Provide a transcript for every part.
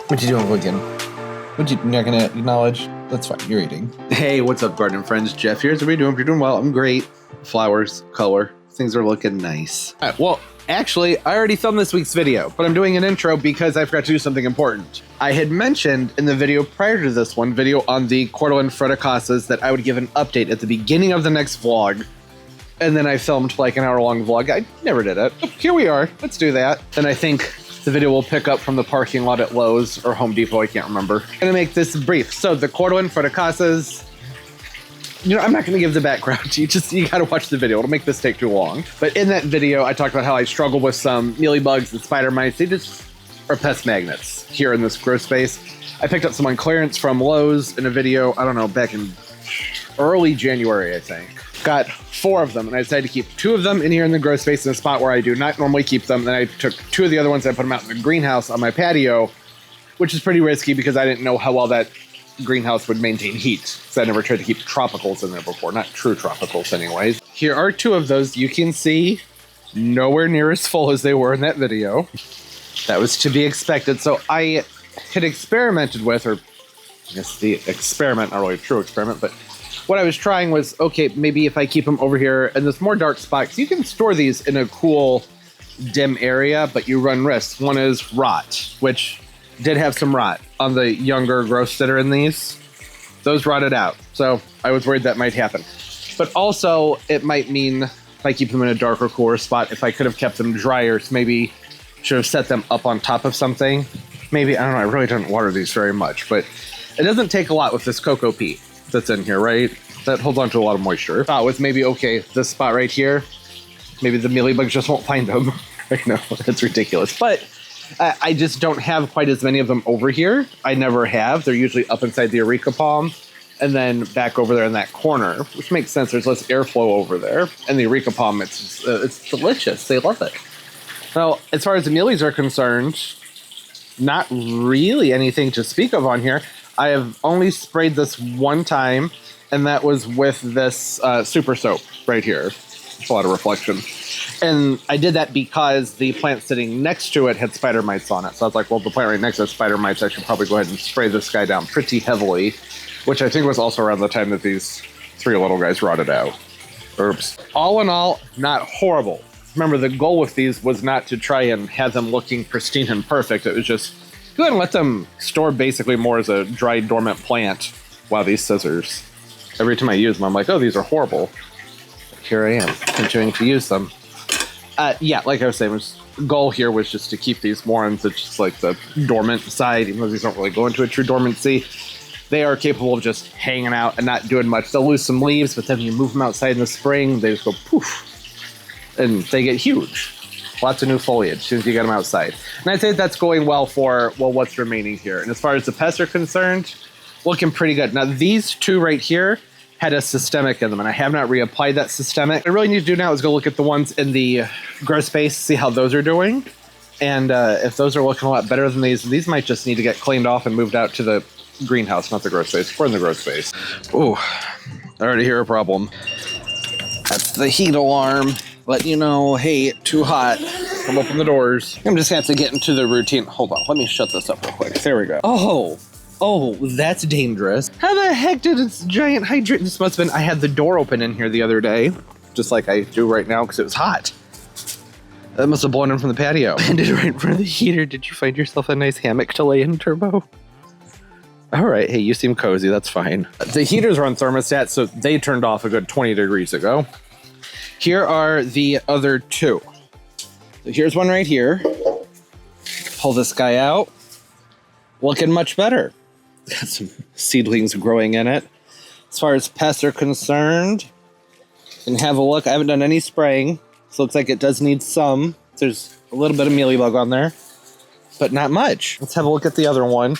What you doing, Wigan? What you not gonna acknowledge? That's fine. You're eating. Hey, what's up, garden friends? Jeff here. How are you doing? If you're doing well, I'm great. Flowers, color, things are looking nice. All right, well, actually, I already filmed this week's video, but I'm doing an intro because I forgot to do something important. I had mentioned in the video prior to this one, video on the Cortland Fruticaceas, that I would give an update at the beginning of the next vlog. And then I filmed like an hour-long vlog. I never did it. But here we are. Let's do that. And I think the video will pick up from the parking lot at Lowe's or Home Depot. I can't remember. I'm gonna make this brief. So the Cortland Fruticaceas, I'm not gonna give the background. You gotta watch the video. It'll make this take too long. But in that video, I talked about how I struggle with some mealybugs and spider mites. They just are pest magnets here in this grow space. I picked up some on clearance from Lowe's in a video, I don't know, back in early January, I think. Got 4 of them, and I decided to keep 2 of them in here in the grow space in a spot where I do not normally keep them. Then I took 2 of the other ones and I put them out in the greenhouse on my patio, which is pretty risky because I didn't know how well that greenhouse would maintain heat. So I never tried to keep tropicals in there before, not true tropicals anyways. Here are 2 of those. You can see nowhere near as full as they were in that video. That was to be expected. So I had experimented with, or I guess the experiment, not really a true experiment, but what I was trying was, okay, maybe if I keep them over here in this more dark spot, because you can store these in a cool, dim area, but you run risks. One is rot, which did have some rot on the younger growths that are in these. Those rotted out, so I was worried that might happen. But also, it might mean if I keep them in a darker, cooler spot, if I could have kept them drier, so maybe should have set them up on top of something. Maybe, I don't know, I really don't water these very much, but it doesn't take a lot with this cocoa peat that's in here, right? That holds on to a lot of moisture. With maybe, okay, this spot right here, maybe the mealybugs just won't find them. I know, that's ridiculous. But I just don't have quite as many of them over here. I never have. They're usually up inside the areca palm and then back over there in that corner, which makes sense. There's less airflow over there. And the areca palm, it's delicious. They love it. Now, as far as the mealies are concerned, not really anything to speak of on here. I have only sprayed this one time, and that was with this super soap right here. It's a lot of reflection. And I did that because the plant sitting next to it had spider mites on it. So I was like, well, the plant right next to it has spider mites. I should probably go ahead and spray this guy down pretty heavily, which I think was also around the time that these 3 little guys rotted out. Oops. All in all, not horrible. Remember, the goal with these was not to try and have them looking pristine and perfect. It was just go ahead and let them store basically more as a dry, dormant plant. Wow, these scissors. Every time I use them, I'm like, oh, these are horrible. Here I am, continuing to use them. Yeah, like I was saying, the goal here was just to keep these more on just like the dormant side, even though these don't really go into a true dormancy. They are capable of just hanging out and not doing much. They'll lose some leaves, but then you move them outside in the spring, they just go poof. And they get huge. Lots of new foliage as soon as you get them outside. And I'd say that's going well for, well, what's remaining here. And as far as the pests are concerned, looking pretty good. Now, these 2 right here had a systemic in them, and I have not reapplied that systemic. What I really need to do now is go look at the ones in the grow space, see how those are doing. And if those are looking a lot better than these might just need to get cleaned off and moved out to the greenhouse, not the grow space. We're in the grow space. Ooh, I already hear a problem. That's the heat alarm. Letting you know, hey, too hot. Come open the doors. I'm just gonna have to get into the routine. Hold on, let me shut this up real quick. There we go. Oh, that's dangerous. How the heck did this giant hydrant? This must have been, I had the door open in here the other day, just like I do right now because it was hot. That must have blown in from the patio. Landed right in front of the heater. Did you find yourself a nice hammock to lay in, Turbo? All right, hey, you seem cozy, that's fine. The heaters are on thermostat, so they turned off a good 20 degrees ago. Here are the other 2. So here's one right here. Pull this guy out. Looking much better. Got some seedlings growing in it. As far as pests are concerned, and have a look. I haven't done any spraying, so it looks like it does need some. There's a little bit of mealybug on there, but not much. Let's have a look at the other one.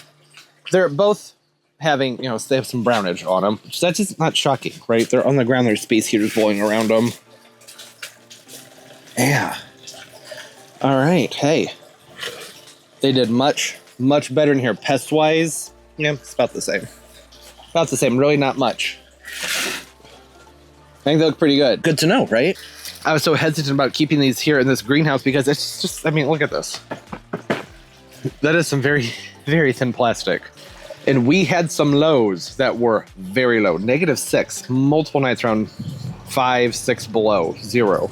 They're both having, they have some brownage on them. That's just not shocking, right? They're on the ground. There's space heaters blowing around them. Yeah. All right. Hey, they did much better in here. Pest-wise, yeah, it's about the same. About the same. Really not much. I think they look pretty good. Good to know, right? I was so hesitant about keeping these here in this greenhouse because it's just, I mean, look at this. That is some very, very thin plastic. And we had some lows that were very low, -6, multiple nights around 5, 6 below zero.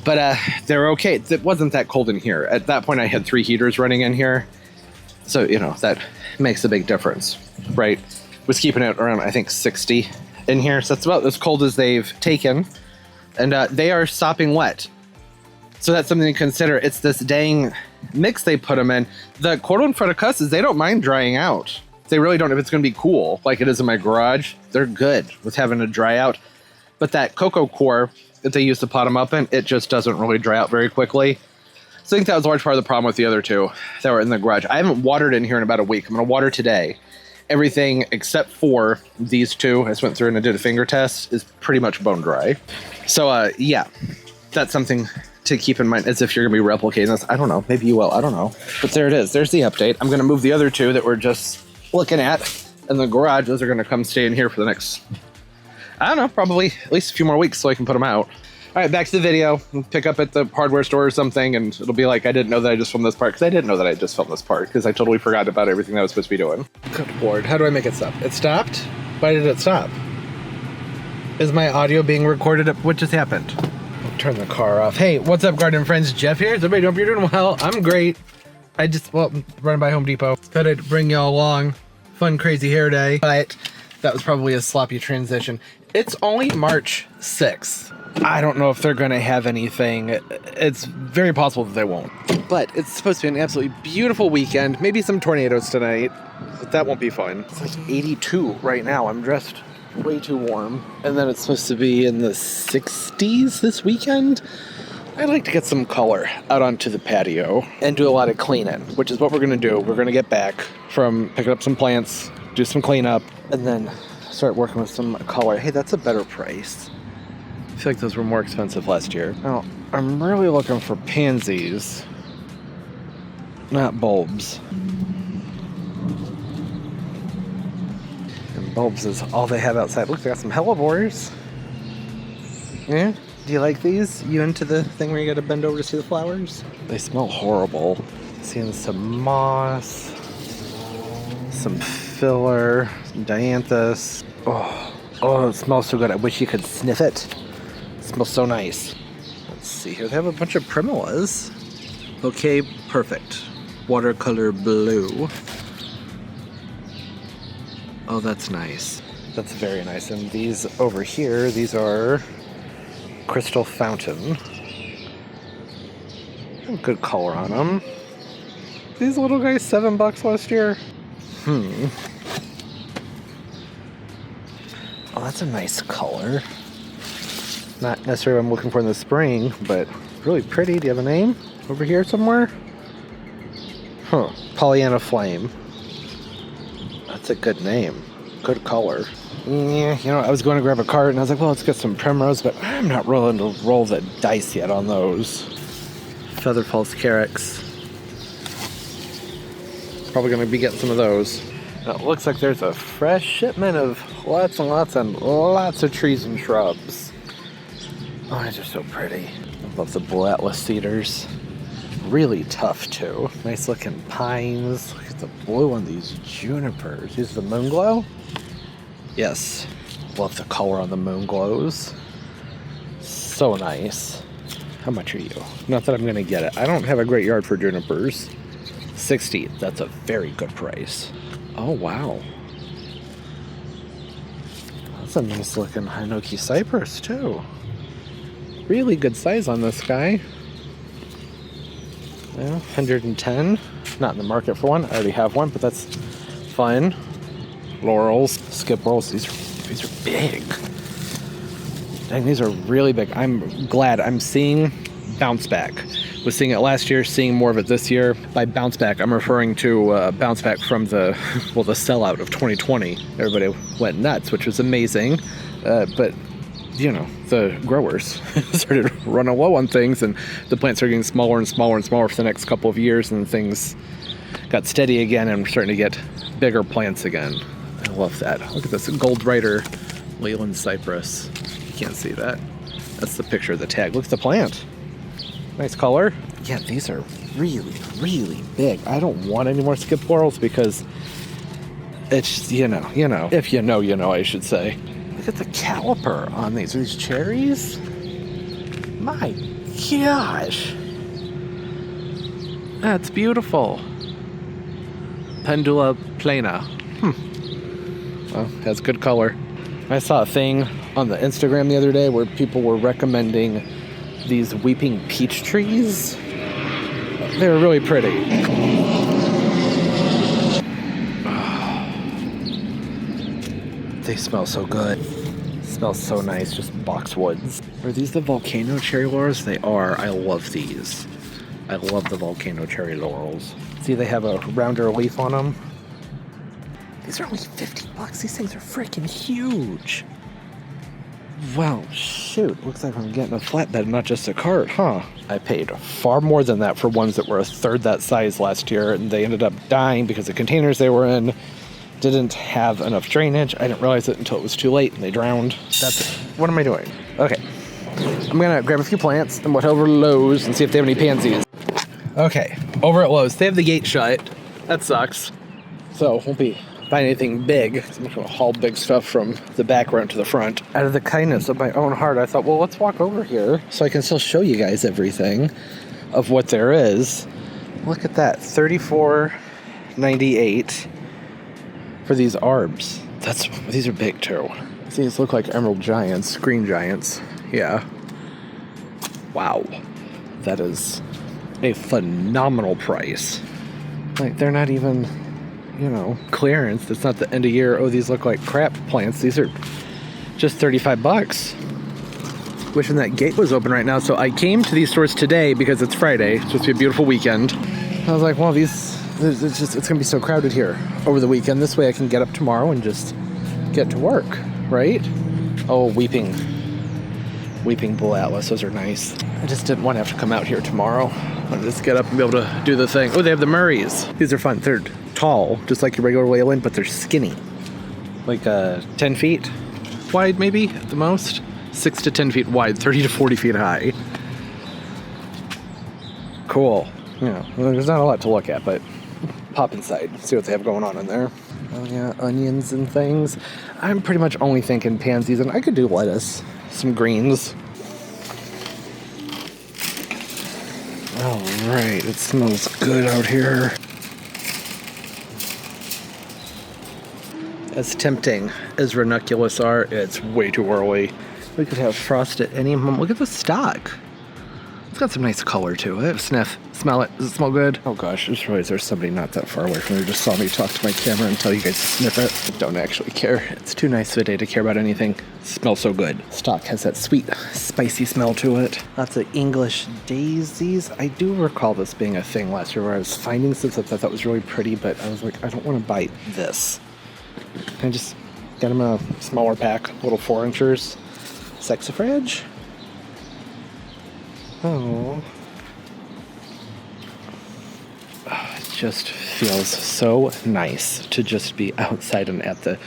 But they're okay. It wasn't that cold in here. At that point, I had 3 heaters running in here. So, you know, that makes a big difference, right? Was keeping it around, I think, 60 in here. So that's about as cold as they've taken. And they are sopping wet. So that's something to consider. It's this dang mix they put them in. The Cordon Fruticuses, they don't mind drying out. They really don't if it's going to be cool, like it is in my garage. They're good with having to dry out. But that cocoa core that they use to pot them up in, it just doesn't really dry out very quickly. So I think that was a large part of the problem with the other 2 that were in the garage. I haven't watered in here in about a week. I'm going to water today. Everything except for these 2, I just went through and I did a finger test, is pretty much bone dry. So yeah, that's something to keep in mind as if you're going to be replicating this. I don't know. Maybe you will. I don't know. But there it is. There's the update. I'm going to move the other 2 that we're just looking at in the garage. Those are going to come stay in here for the next, I don't know, probably at least a few more weeks so I can put them out. All right, back to the video. We'll pick up at the hardware store or something, and it'll be like, I didn't know that I just filmed this part, because I didn't know that I just filmed this part, because I totally forgot about everything that I was supposed to be doing. Good Lord, how do I make it stop? It stopped? Why did it stop? Is my audio being recorded? What just happened? I'll turn the car off. Hey, what's up, garden friends? Jeff here. Everybody, hope you're doing well. I'm great. I'm running by Home Depot. Thought I'd bring y'all along. Fun, crazy hair day. But that was probably a sloppy transition. It's only March 6th. I don't know if they're going to have anything. It's very possible that they won't. But it's supposed to be an absolutely beautiful weekend. Maybe some tornadoes tonight. But that won't be fun. It's like 82 right now. I'm dressed way too warm. And then it's supposed to be in the 60s this weekend. I'd like to get some color out onto the patio and do a lot of cleaning, which is what we're going to do. We're going to get back from picking up some plants, do some cleanup, and then start working with some color. Hey, that's a better price. I feel like those were more expensive last year. Now, I'm really looking for pansies, not bulbs. And bulbs is all they have outside. Look, they got some hellebores. Yeah? Do you like these? You into the thing where you gotta bend over to see the flowers? They smell horrible. Seeing some moss, some filler, some dianthus. Oh, it smells so good. I wish you could sniff it. It smells so nice. Let's see here. They have a bunch of primulas. Okay, perfect. Watercolor blue. Oh, that's nice. That's very nice. And these over here, these are Crystal Fountain. Good color on them. These little guys, $7 last year. Oh, that's a nice color. Not necessarily what I'm looking for in the spring, but really pretty. Do you have a name over here somewhere? Huh. Pollyanna Flame. That's a good name. Good color. Yeah, you know, I was going to grab a cart and I was like, well, let's get some primrose, but I'm not willing to roll the dice yet on those. Feather Falls Carex. Probably going to be getting some of those. Now, it looks like there's a fresh shipment of lots and lots and lots of trees and shrubs. Oh, these are so pretty. I love the Blue Atlas cedars. Really tough, too. Nice looking pines. Look at the blue on these junipers. These are the moon glow? Yes. Love the color on the moon glows. So nice. How much are you? Not that I'm going to get it. I don't have a great yard for junipers. 60. That's a very good price. Oh, wow. That's a nice looking Hinoki cypress, too. Really good size on this guy. Yeah, 110. Not in the market for one. I already have one, but that's fine. Laurels, skip laurels. These are big. Dang, these are really big. I'm glad I'm seeing bounce back. Was seeing it last year, seeing more of it this year. By bounce back, I'm referring to bounce back from the sellout of 2020. Everybody went nuts, which was amazing. But you know, the growers started running low on things, and the plants are getting smaller and smaller and smaller for the next couple of years, and things got steady again, and we're starting to get bigger plants again. I love that. Look at this Gold Rider Leyland cypress. You can't see that. That's the picture of the tag. Look at the plant. Nice color. Yeah, these are really, really big. I don't want any more skip whorls because it's, you know, if you know, I should say. Look at the caliper on these. Are these cherries? My gosh. That's beautiful. Pendula plana. Well, has good color. I saw a thing on the Instagram the other day where people were recommending these weeping peach trees. They were really pretty. They smell so good. Smells so nice, just boxwoods. Are these the volcano cherry laurels? They are. I love these. I love the volcano cherry laurels. See, they have a rounder leaf on them. These are only 50 bucks. These things are freaking huge. Well, shoot. Looks like I'm getting a flatbed, not just a cart, huh? I paid far more than that for ones that were a third that size last year, and they ended up dying because the containers they were in didn't have enough drainage. I didn't realize it until it was too late, and they drowned. That's it. What am I doing? Okay. I'm gonna grab a few plants and whatever over to Lowe's and see if they have any pansies. Okay, over at Lowe's, they have the gate shut. That sucks. So, won't be buying anything big. I'm not gonna haul big stuff from the background to the front. Out of the kindness of my own heart, I thought, well, let's walk over here so I can still show you guys everything of what there is. Look at that, $34.98 for these arbs. These are big too. These look like emerald giants, green giants. Yeah. Wow. That is a phenomenal price. Like, they're not even, you know, clearance. It's not the end of year, oh, these look like crap plants. These are just 35 bucks. Wishing that gate was open right now. So I came to these stores today because it's Friday. It's supposed to be a beautiful weekend. I was like, well, it's gonna be so crowded here over the weekend. This way I can get up tomorrow and just get to work, right? Oh, weeping bull atlas, those are nice. I just didn't want to have to come out here tomorrow. I wanted to just get up and be able to do the thing. Oh, they have the Murrays. These are fun. They're tall, just like your regular Wayland, but they're skinny. Like 10 feet wide, maybe, at the most. 6 to 10 feet wide, 30 to 40 feet high. Cool. Yeah, well, there's not a lot to look at, but pop inside, see what they have going on in there. Oh yeah, onions and things. I'm pretty much only thinking pansies, and I could do lettuce, some greens. All right, it smells good out here. As tempting as ranunculus are, it's way too early. We could have frost at any moment. Look at the stalk. It's got some nice color to it. Sniff. Smell it. Does it smell good? Oh gosh, I just realized there's somebody not that far away from me who just saw me talk to my camera and tell you guys to sniff it. I don't actually care. It's too nice of a day to care about anything. It smells so good. Stalk has that sweet, spicy smell to it. Lots of English daisies. I do recall this being a thing last year where I was finding stuff that I thought was really pretty, but I was like, I don't want to buy this. I just get them in a smaller pack, little 4 inchers. Sexifrage? Oh. It just feels so nice to just be outside and at the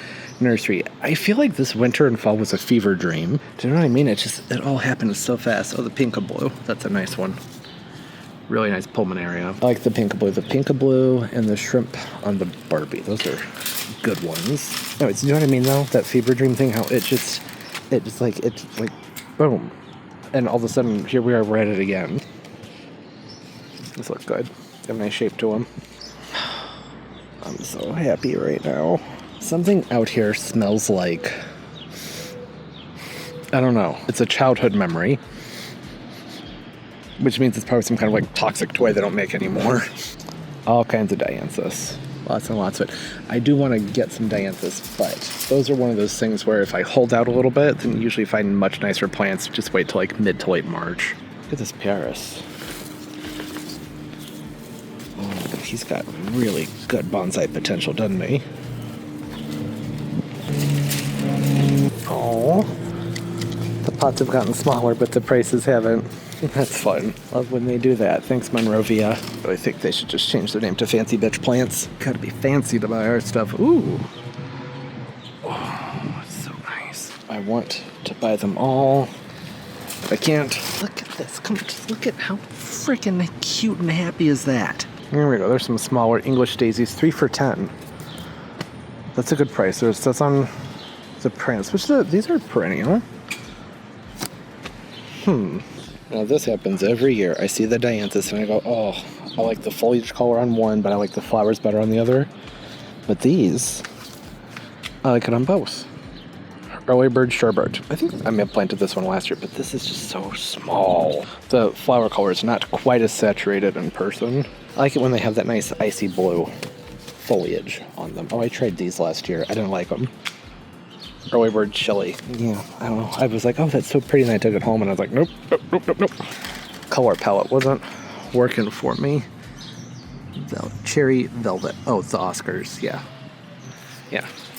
nursery. I feel like this winter and fall was a fever dream. Do you know what I mean? It all happened so fast. Oh, the pinkaboo. That's a nice one. Really nice pulmonaria. I like the pinkaboo and the shrimp on the Barbie. Those are good ones. No, do you know what I mean though? That fever dream thing, how it's like boom. And all of a sudden, here we are, we're at it again. These look good. They have a nice shape to them. I'm so happy right now. Something out here smells like, I don't know, it's a childhood memory. Which means it's probably some kind of like toxic toy they don't make anymore. All kinds of dianthus. Lots and lots of it. I do want to get some dianthus, but those are one of those things where if I hold out a little bit, then you usually find much nicer plants. Just wait till like mid to late March. Look at this Paris. Oh, he's got really good bonsai potential, doesn't he? Oh, the pots have gotten smaller, but the prices haven't. That's fun. Love when they do that. Thanks, Monrovia. I think they should just change their name to Fancy Bitch Plants. Gotta be fancy to buy our stuff. Ooh. Oh, it's so nice. I want to buy them all, but I can't. Look at this. Come on, just look at how freaking cute and happy is that. Here we go. There's some smaller English daisies, 3 for $10. That's a good price. That's on the prints, which these are perennial. Now this happens every year. I see the dianthus and I go, oh, I like the foliage color on one, but I like the flowers better on the other. But these, I like it on both. Early bird, shorebird. I think I may have planted this one last year, but this is just so small. The flower color is not quite as saturated in person. I like it when they have that nice icy blue foliage on them. Oh, I tried these last year. I didn't like them. Early bird chili. Yeah, I don't know. I was like, oh, that's so pretty, and I took it home, and I was like, nope. Color palette wasn't working for me. Cherry velvet. Oh, it's the Oscars. Yeah.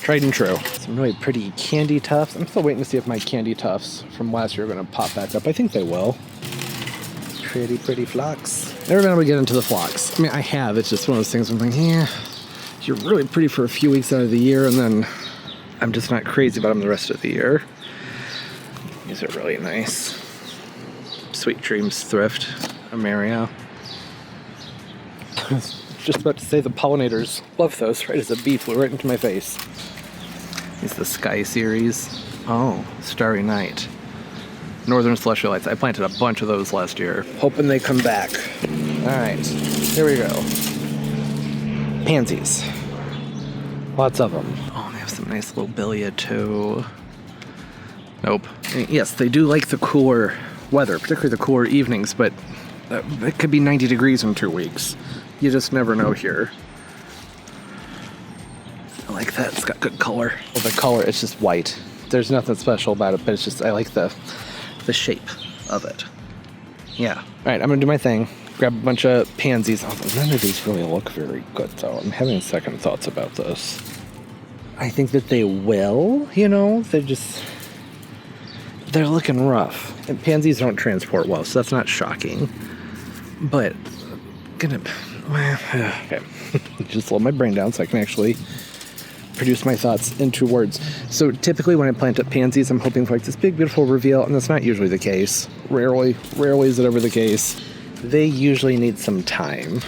Tried and true. Some really pretty candy tufts. I'm still waiting to see if my candy tufts from last year are going to pop back up. I think they will. Pretty phlox. Never been able to get into the phlox. I mean, I have. It's just one of those things where I'm like, yeah, you're really pretty for a few weeks out of the year, and then I'm just not crazy about them the rest of the year. These are really nice. Sweet Dreams Thrift, Ameria. I was just about to say the pollinators love those, right as a bee flew right into my face. It's the Sky series. Oh, Starry Night. Northern Celestial Lights. I planted a bunch of those last year. Hoping they come back. Alright, here we go. Pansies. Lots of them. Oh, they have some nice lobelia too. Nope. Yes, they do like the cooler weather, particularly the cooler evenings, but it could be 90 degrees in 2 weeks. You just never know here. I like that. It's got good color. Well, the color, it's just white. There's nothing special about it, but it's just, I like the shape of it. Yeah. All right, I'm going to do my thing. Grab a bunch of pansies. Oh, none of these really look very good, though. I'm having second thoughts about this. I think that they will, they're looking rough. And pansies don't transport well, so that's not shocking. But, okay. Just slow my brain down so I can actually produce my thoughts into words. So typically when I plant up pansies, I'm hoping for like this big, beautiful reveal, and that's not usually the case. Rarely is it ever the case. They usually need some time.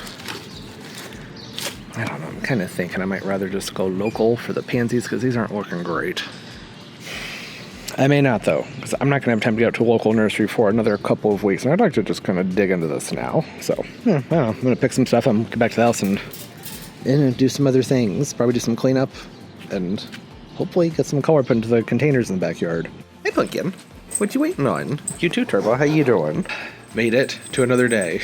I don't know, I'm kind of thinking I might rather just go local for the pansies because these aren't looking great. I may not, though, because I'm not going to have time to get out to a local nursery for another couple of weeks, and I'd like to just kind of dig into this now. So, I don't know, I'm going to pick some stuff up, get back to the house, and do some other things. Probably do some cleanup, and hopefully get some color put into the containers in the backyard. Hey, Pumpkin. What you waiting on? You too, Turbo. How you doing? Made it to another day.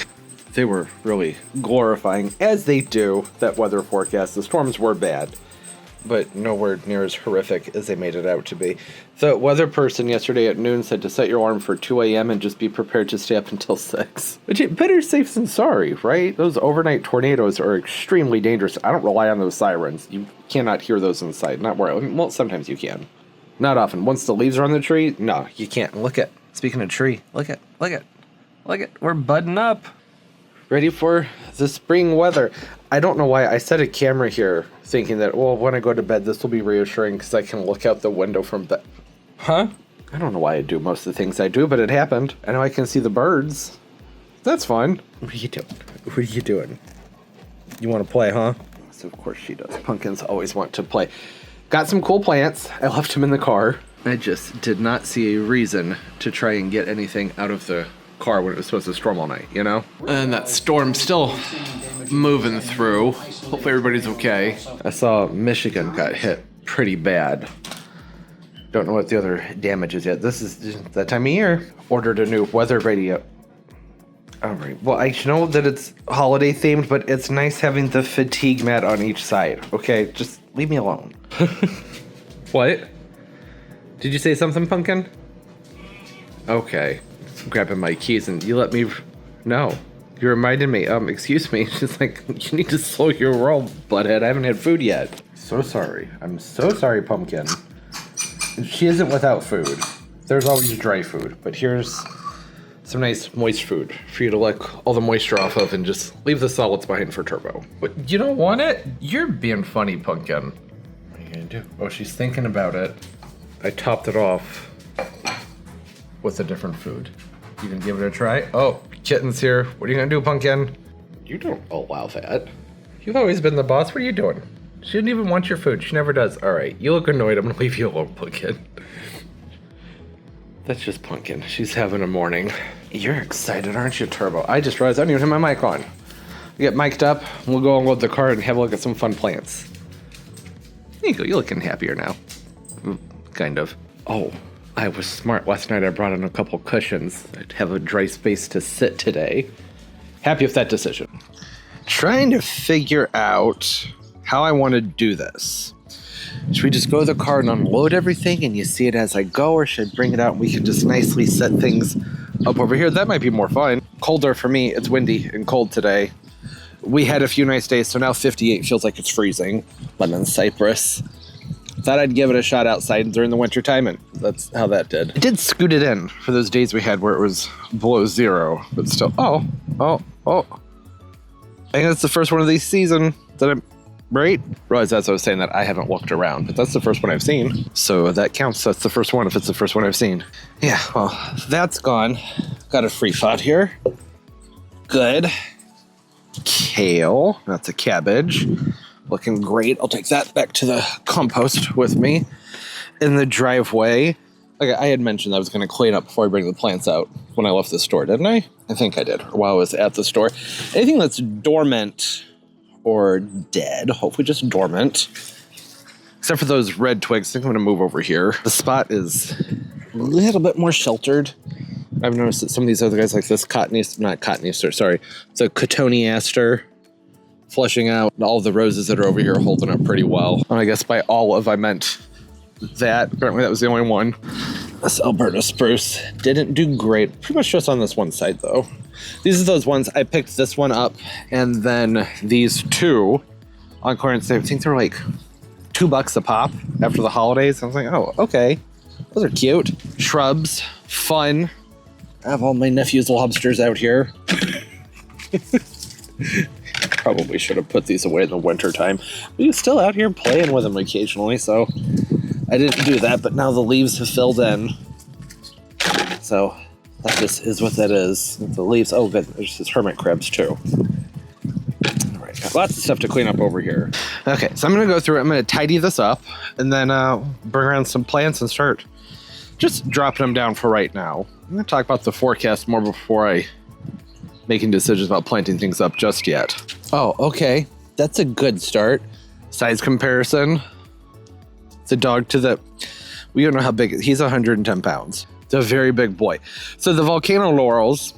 They were really glorifying, as they do, that weather forecast. The storms were bad, but nowhere near as horrific as they made it out to be. The weather person yesterday at noon said to set your alarm for 2 a.m. and just be prepared to stay up until 6. Which, better safe than sorry, right? Those overnight tornadoes are extremely dangerous. I don't rely on those sirens. You cannot hear those inside. Not where, well, sometimes you can. Not often. Once the leaves are on the tree, no, you can't. Look at, speaking of tree, look at, we're budding up. Ready for the spring weather. I don't know why I set a camera here thinking that, well, when I go to bed, this will be reassuring because I can look out the window from bed. Huh? I don't know why I do most of the things I do, but it happened. I know I can see the birds. That's fun. What are you doing? What are you doing? You want to play, huh? So of course she does. Pumpkins always want to play. Got some cool plants. I left them in the car. I just did not see a reason to try and get anything out of the car when it was supposed to storm all night, you know? And that storm's still moving through. Hopefully everybody's okay. I saw Michigan got hit pretty bad. Don't know what the other damage is yet. This is that time of year. Ordered a new weather radio. All right. Well, I know that it's holiday themed, but it's nice having the fatigue mat on each side. Okay, just leave me alone. What? Did you say something, Pumpkin? Okay. I'm grabbing my keys and you let me... No. You reminded me. Excuse me. She's like, you need to slow your roll, butthead. I haven't had food yet. So sorry. I'm so sorry, Pumpkin. She isn't without food. There's always dry food, but here's some nice moist food for you to lick all the moisture off of and just leave the solids behind for Turbo. But you don't want it? You're being funny, Pumpkin. What are you gonna do? Oh, she's thinking about it. I topped it off with a different food. You can give it a try. Oh, kitten's here. What are you gonna do, Pumpkin? You don't allow that. You've always been the boss. What are you doing? She didn't even want your food. She never does. All right, you look annoyed. I'm gonna leave you alone, Pumpkin. That's just Pumpkin. She's having a morning. You're excited, aren't you, Turbo? I just realized I didn't even have my mic on. We get mic'd up. We'll go unload the car and have a look at some fun plants. There you go. You're looking happier now. Kind of. Oh, I was smart. Last night I brought in a couple cushions. I'd have a dry space to sit today. Happy with that decision. Trying to figure out how I want to do this. Should we just go to the car and unload everything and you see it as I go, or should I bring it out and we can just nicely set things up over here? That might be more fun. Colder for me. It's windy and cold today. We had a few nice days, so now 58 feels like it's freezing. Lemon cypress. Thought I'd give it a shot outside during the winter time, and that's how that did. I did scoot it in for those days we had where it was below zero, but still. Oh. I think that's the first one of these season that I'm, right? Realize that's what I was saying, that I haven't looked around, but that's the first one I've seen. So that counts. That's the first one if it's the first one I've seen. Yeah, well, that's gone. Got a free thought here. Good. Kale. That's a cabbage. Looking great. I'll take that back to the compost with me. In the driveway, like I had mentioned I was going to clean up before I bring the plants out when I left the store, didn't I? I think I did, or while I was at the store. Anything that's dormant or dead, hopefully just dormant, except for those red twigs. I think I'm going to move over here. The spot is a little bit more sheltered. I've noticed that some of these other guys, like this sorry, it's a Cotoneaster, flushing out. All of the roses that are over here are holding up pretty well. And I guess by all of I meant that. Apparently that was the only one. This Alberta spruce didn't do great. Pretty much just on this one side though. These are those ones. I picked this one up and then these two on clearance. I think they were like $2 a pop after the holidays. I was like, oh, okay. Those are cute. Shrubs, fun. I have all my nephew's lobsters out here. Probably should have put these away in the winter time. But he's still out here playing with them occasionally, so I didn't do that, but now the leaves have filled in. So that just is what that is. The leaves, oh good, there's his hermit crabs too. All right, got lots of stuff to clean up over here. Okay, so I'm gonna go through it. I'm gonna tidy this up and then bring around some plants and start just dropping them down for right now. I'm gonna talk about the forecast more before I making decisions about planting things up just yet. Oh, okay. That's a good start. Size comparison. It's a dog to the... We don't know how big... He's 110 pounds. It's a very big boy. So the volcano laurels,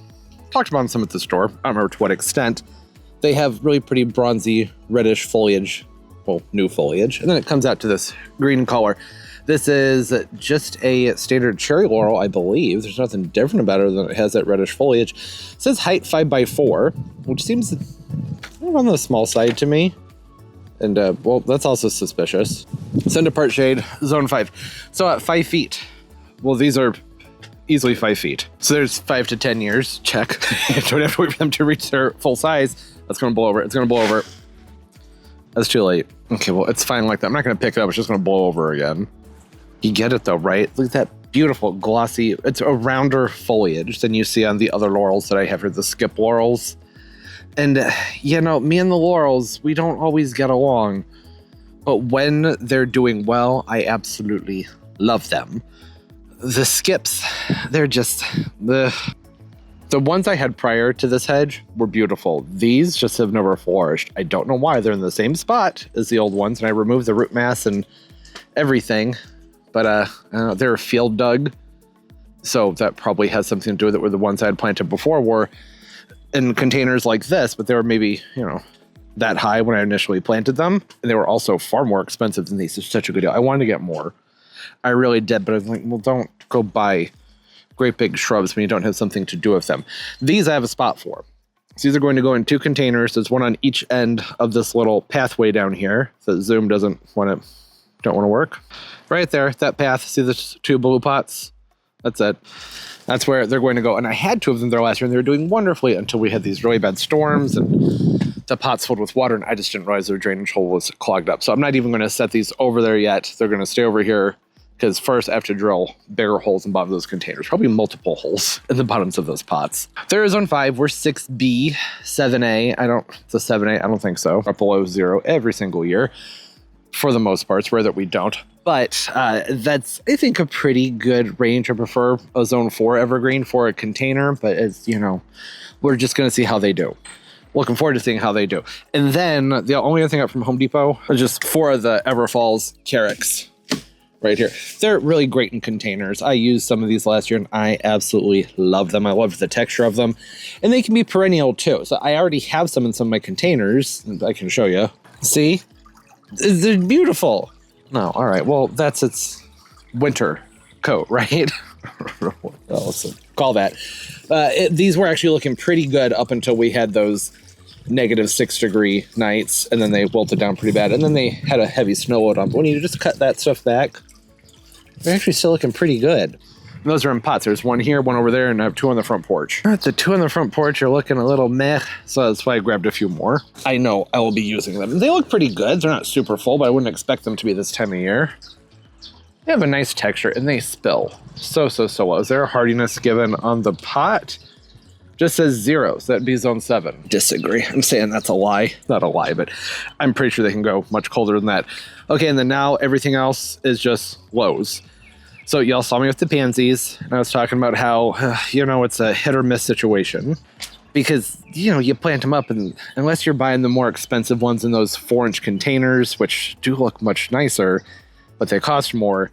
talked about some at the store. I don't remember to what extent. They have really pretty bronzy, reddish foliage. Well, new foliage. And then it comes out to this green color. This is just a standard cherry laurel, I believe. There's nothing different about it than it has that reddish foliage. It says height 5x4, which seems on the small side to me. And, well, that's also suspicious. Send to part shade, zone 5. So at 5 feet. Well, these are easily 5 feet. So there's 5 to 10 years. Check. Don't have to wait for them to reach their full size. That's going to blow over. It's going to blow over. That's too late. Okay, well, it's fine like that. I'm not going to pick it up. It's just going to blow over again. You get it though, right? Look at that beautiful glossy, it's a rounder foliage than you see on the other laurels that I have here, the skip laurels. And you know, me and the laurels, we don't always get along, but when they're doing well, I absolutely love them. The skips, they're just, the ones I had prior to this hedge were beautiful. These just have never flourished. I don't know why. They're in the same spot as the old ones, and I removed the root mass and everything. But they're field dug, so that probably has something to do with it, where the ones I had planted before were in containers like this, but they were maybe, you know, that high when I initially planted them. And they were also far more expensive than these. It's such a good deal. I wanted to get more. I really did, but I was like, well, don't go buy great big shrubs when you don't have something to do with them. These I have a spot for. So these are going to go in 2 containers. There's one on each end of this little pathway down here. So Zoom don't want to work. Right there, that path, see the 2 blue pots? That's it. That's where they're going to go. And I had 2 of them there last year, and they were doing wonderfully until we had these really bad storms and the pots filled with water, and I just didn't realize their drainage hole was clogged up. So I'm not even going to set these over there yet. They're going to stay over here Because first I have to drill bigger holes in the bottom of those containers, probably multiple holes in the bottoms of those pots. There is on 5, we're 6B, 7A. It's a 7A, I don't think so. Up below 0 every single year. For the most part, it's rare that we don't. But that's, I think, a pretty good range. I prefer a zone 4 evergreen for a container, but it's, you know, we're just going to see how they do. Looking forward to seeing how they do. And then the only other thing up from Home Depot are just 4 of the Everfalls Carricks right here. They're really great in containers. I used some of these last year and I absolutely love them. I love the texture of them. And they can be perennial too. So I already have some in some of my containers. I can show you. See? They're beautiful. No, all right. Well, that's its winter coat, right? What else to call that? These were actually looking pretty good up until we had those -6-degree nights, and then they wilted down pretty bad, and then they had a heavy snow load on. But when you just cut that stuff back, they're actually still looking pretty good. And those are in pots. There's one here, one over there, and I have 2 on the front porch. The 2 on the front porch are looking a little meh, so that's why I grabbed a few more. I know I will be using them. They look pretty good. They're not super full, but I wouldn't expect them to be this time of year. They have a nice texture, and they spill so low. Is there a hardiness given on the pot? Just says 0, so that'd be zone 7. Disagree. I'm saying that's a lie. Not a lie, but I'm pretty sure they can go much colder than that. Okay, and then now everything else is just lows. So y'all saw me with the pansies, and I was talking about how, you know, it's a hit or miss situation. Because, you know, you plant them up, and unless you're buying the more expensive ones in those 4-inch containers, which do look much nicer, but they cost more,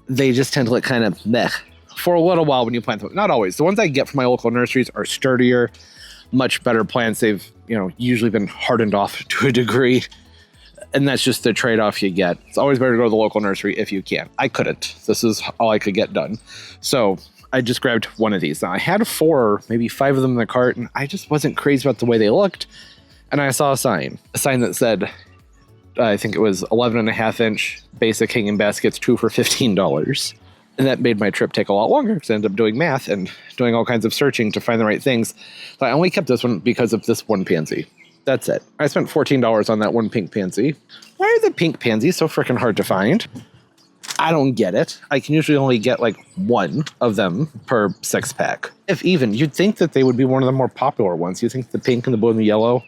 they just tend to look kind of meh for a little while when you plant them. Not always. The ones I get from my local nurseries are sturdier, much better plants. They've, you know, usually been hardened off to a degree. And that's just the trade-off you get. It's always better to go to the local nursery if you can. I couldn't. This is all I could get done. So I just grabbed one of these. Now I had 4, maybe 5 of them in the cart, and I just wasn't crazy about the way they looked. And I saw a sign that said, I think it was 11.5-inch basic hanging baskets, 2 for $15. And that made my trip take a lot longer because I ended up doing math and doing all kinds of searching to find the right things. So I only kept this one because of this one pansy. That's it. I spent $14 on that one pink pansy. Why are the pink pansies so freaking hard to find? I don't get it. I can usually only get like 1 of them per 6-pack. If even, you'd think that they would be one of the more popular ones. You think the pink and the blue and the yellow,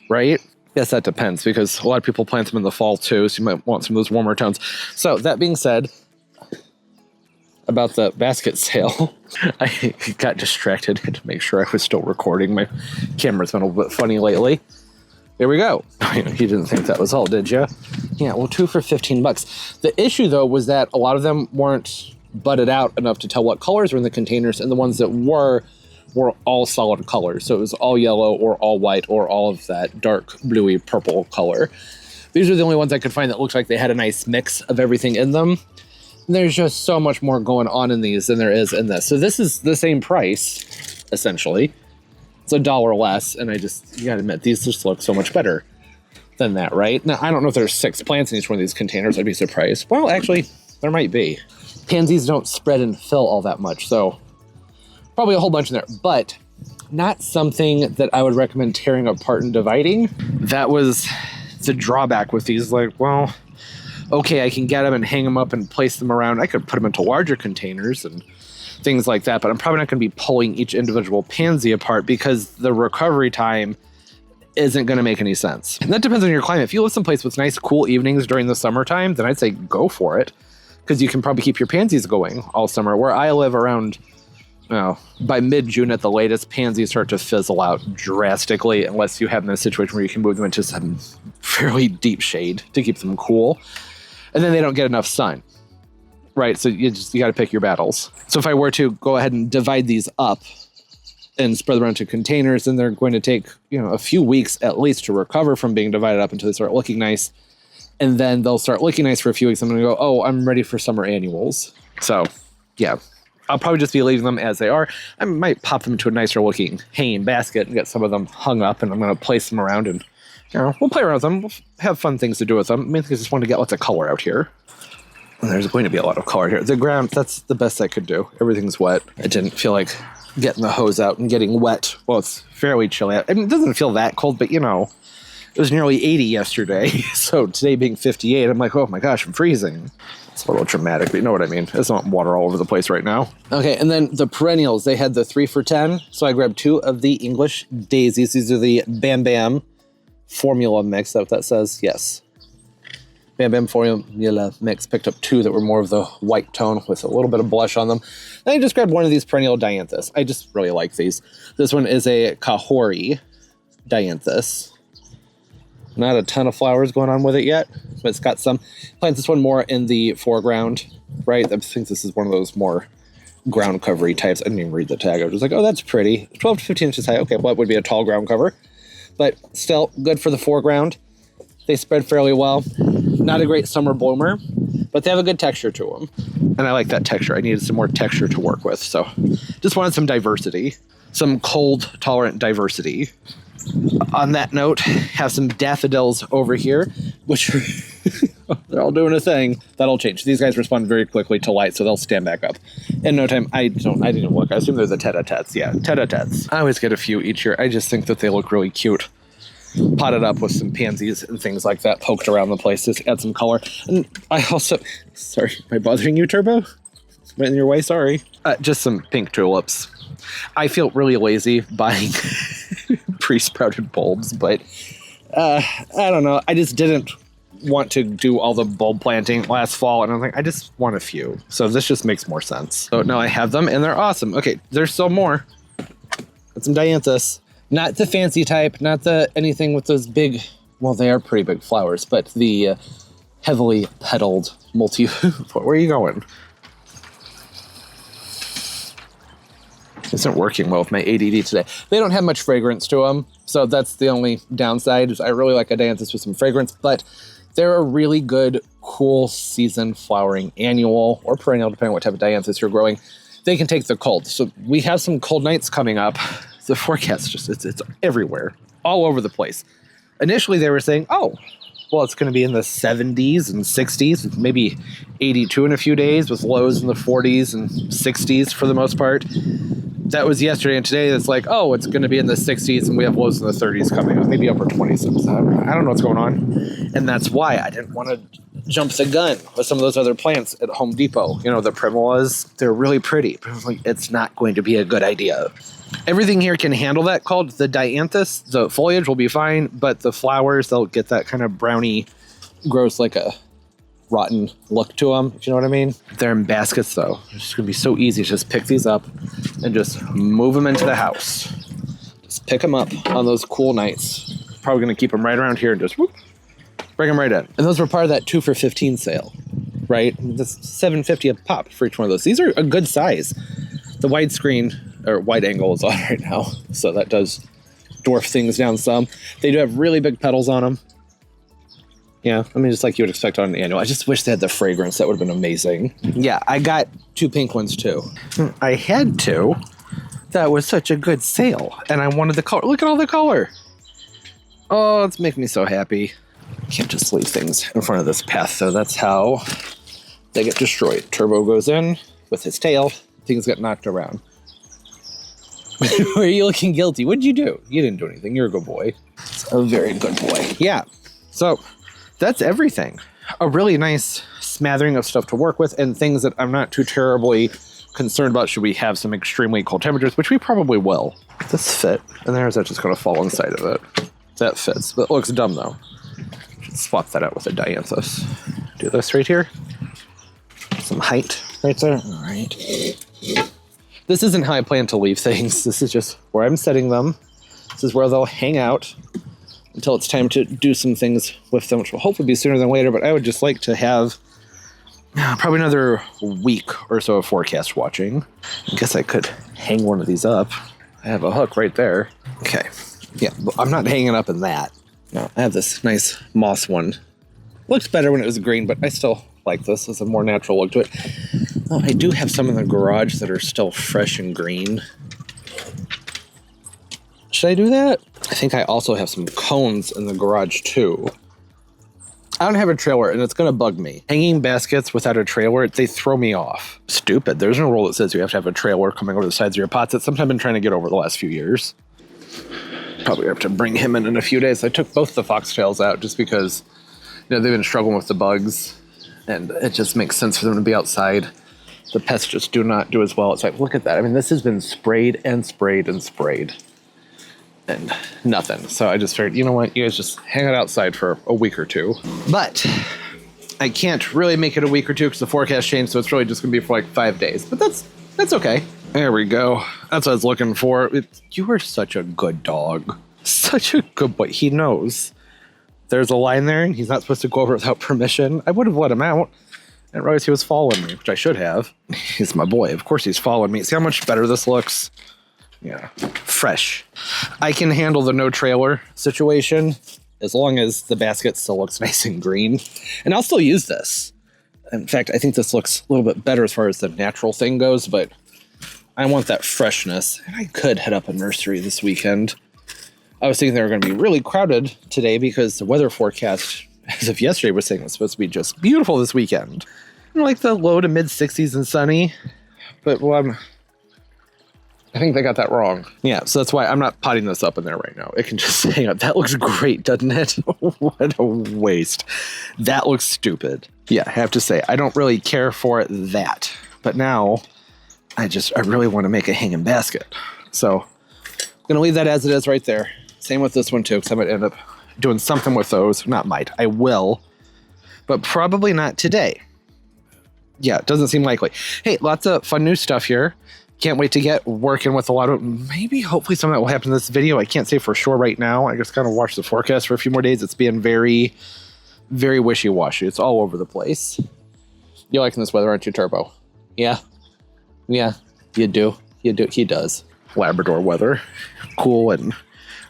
right? Yes, that depends because a lot of people plant them in the fall too, so you might want some of those warmer tones. So that being said, about the basket sale, I got distracted to make sure I was still recording. My camera's been a bit funny lately. There we go. You didn't think that was all, did you? Yeah, well, 2 for $15. The issue, though, was that a lot of them weren't budded out enough to tell what colors were in the containers, and the ones that were all solid colors. So it was all yellow or all white or all of that dark bluey purple color. These are the only ones I could find that looked like they had a nice mix of everything in them. There's just so much more going on in these than there is in this. So this is the same price, essentially. It's $1 less, and you gotta admit, these just look so much better than that, right? Now, I don't know if there's 6 plants in each one of these containers. I'd be surprised. Well, actually, there might be. Pansies don't spread and fill all that much, so probably a whole bunch in there, but not something that I would recommend tearing apart and dividing. That was the drawback with these. Like, well, okay, I can get them and hang them up and place them around. I could put them into larger containers and things like that, but I'm probably not going to be pulling each individual pansy apart because the recovery time isn't going to make any sense. And that depends on your climate. If you live someplace with nice, cool evenings during the summertime, then I'd say go for it because you can probably keep your pansies going all summer. Where I live around, by mid-June at the latest, pansies start to fizzle out drastically unless you have them in a situation where you can move them into some fairly deep shade to keep them cool. And then they don't get enough sun, right? So you got to pick your battles. So if I were to go ahead and divide these up and spread them around to containers, then they're going to take, a few weeks at least to recover from being divided up until they start looking nice. And then they'll start looking nice for a few weeks. I'm going to go, oh, I'm ready for summer annuals. So yeah, I'll probably just be leaving them as they are. I might pop them into a nicer looking hanging basket and get some of them hung up, and I'm going to place them around and we'll play around with them. We'll have fun things to do with them. I mean, I just want to get lots of color out here. And there's going to be a lot of color here. The ground, that's the best I could do. Everything's wet. I didn't feel like getting the hose out and getting wet. Well, it's fairly chilly. I mean, it doesn't feel that cold, but it was nearly 80 yesterday. So today being 58, I'm like, oh my gosh, I'm freezing. It's a little dramatic, but you know what I mean. It's not water all over the place right now. Okay, and then the perennials, they had the 3 for $10. So I grabbed 2 of the English daisies. These are the Bam Bam formula mix. Is that what that says? Yes. Bam Bam formula mix. Picked up 2 that were more of the white tone with a little bit of blush on them. Then I just grabbed 1 of these perennial dianthus. I just really like these. This one is a Kahori dianthus. Not a ton of flowers going on with it yet, but it's got some. Plants this one more in the foreground, right? I think this is one of those more ground covery types. I didn't even read the tag. I was just like, oh, that's pretty. 12 to 15 inches high. Okay, well, that would be a tall ground cover, but still good for the foreground. They spread fairly well. Not a great summer bloomer, but they have a good texture to them. And I like that texture. I needed some more texture to work with, so just wanted some diversity, some cold tolerant diversity. On that note, have some daffodils over here, which they're all doing a thing. That'll change. These guys respond very quickly to light, so they'll stand back up in no time. I didn't look. I assume they're the tete-a-tetes. Yeah, tete-a-tetes. I always get a few each year. I just think that they look really cute. Potted up with some pansies and things like that, poked around the place to add some color. And I also, sorry, am I bothering you, Turbo? Went in your way, sorry. Just some pink tulips. I feel really lazy buying pre-sprouted bulbs, but I don't know. I just didn't want to do all the bulb planting last fall, and I'm like, I just want a few. So this just makes more sense. So now I have them, and they're awesome. Okay, there's still more. Got some dianthus. Not the fancy type, not the anything with those big, well, they are pretty big flowers, but the heavily petaled multi... Where are you going? Isn't working well with my ADD today. They don't have much fragrance to them, so that's the only downside. Is I really like a dianthus with some fragrance, but they're a really good, cool season flowering annual or perennial, depending on what type of dianthus you're growing. They can take the cold. So we have some cold nights coming up. The forecast just it's everywhere, all over the place. Initially, they were saying, oh, well, it's going to be in the 70s and 60s, maybe 82 in a few days, with lows in the 40s and 60s for the most part. That was yesterday, and today it's like, oh, it's going to be in the 60s, and we have lows in the 30s coming up, maybe upper 20s. I don't know what's going on, and that's why I didn't want to jump the gun with some of those other plants at Home Depot. You know, the primulas, they're really pretty, but I was like, it's not going to be a good idea. Everything here can handle that. Called the dianthus. The foliage will be fine, but the flowers, they'll get that kind of browny, gross, like a rotten look to them, if you know what I mean. They're in baskets, though. It's just going to be so easy to just pick these up and just move them into the house. Just pick them up on those cool nights. Probably going to keep them right around here and just whoop, bring them right in. And those were part of that 2 for $15 sale, right? That's $7.50 a pop for each one of those. These are a good size. The widescreen or wide angle is on right now, so that does dwarf things down some. They do have really big petals on them. Yeah, I mean, just like you would expect on an annual. I just wish they had the fragrance. That would have been amazing. Yeah, I got 2 pink ones too. I had to. That was such a good sale, and I wanted the color. Look at all the color. Oh, it's making me so happy. Can't just leave things in front of this path, so that's how they get destroyed. Turbo goes in with his tail. Things get knocked around. Are you looking guilty? What did you do? You didn't do anything. You're a good boy. A very good boy. Yeah. So that's everything. A really nice smattering of stuff to work with and things that I'm not too terribly concerned about should we have some extremely cold temperatures, which we probably will. This fit, and there's that just going to fall inside of it. That fits, but it looks dumb though. Should swap that out with a dianthus. Do this right here. Some height right there. All right. This isn't how I plan to leave things. This is just where I'm setting them. This is where they'll hang out until it's time to do some things with them, which will hopefully be sooner than later, but I would just like to have probably another week or so of forecast watching. I guess I could hang one of these up. I have a hook right there. Okay. Yeah, but I'm not hanging up in that. No, I have this nice moss one. Looks better when it was green, but I still like this. It's a more natural look to it. Oh, I do have some in the garage that are still fresh and green. Should I do that? I think I also have some cones in the garage too. I don't have a trailer, and it's going to bug me. Hanging baskets without a trailer, they throw me off. Stupid. There's no rule that says you have to have a trailer coming over the sides of your pots. It's something I've been trying to get over the last few years. Probably have to bring him in a few days. I took both the foxtails out just because, you know, they've been struggling with the bugs. and it just makes sense for them to be outside. The pests just do not do as well. It's like, look at that. I mean, this has been sprayed and sprayed and sprayed and nothing. So I just figured, you know what, you guys just hang it outside for a week or two. But I can't really make it a week or two because the forecast changed, so it's really just gonna be for like 5 days. But that's okay. There we go. That's what I was looking for. You are such a good dog. Such a good boy. He knows there's a line there and he's not supposed to go over without permission. I would have let him out. I didn't realize he was following me, which I should have. He's my boy. Of course he's following me. See how much better this looks? Yeah. Fresh. I can handle the no trailer situation as long as the basket still looks nice and green. And I'll still use this. In fact, I think this looks a little bit better as far as the natural thing goes, but I want that freshness. And I could head up a nursery this weekend. I was thinking they were going to be really crowded today because the weather forecast, as of yesterday, was saying it was supposed to be just beautiful this weekend. Like the low to mid 60s and sunny. But well, I think they got that wrong. Yeah, so that's why I'm not potting this up in there right now. It can just hang up. That looks great, doesn't it? What a waste. That looks stupid. Yeah, I have to say, I don't really care for that. But now, I really want to make a hanging basket. So, I'm going to leave that as it is right there. Same with this one too, because I might end up doing something with those. Not might, I will. But probably not today. Yeah, it doesn't seem likely. Hey, lots of fun new stuff here. Can't wait to get working with a lot of, maybe hopefully some of that will happen in this video. I can't say for sure right now. I just kind of watched the forecast for a few more days. It's being very, very wishy-washy. It's all over the place. You're liking this weather, aren't you, Turbo? Yeah? Yeah, you do. You do. He does. Labrador weather. Cool and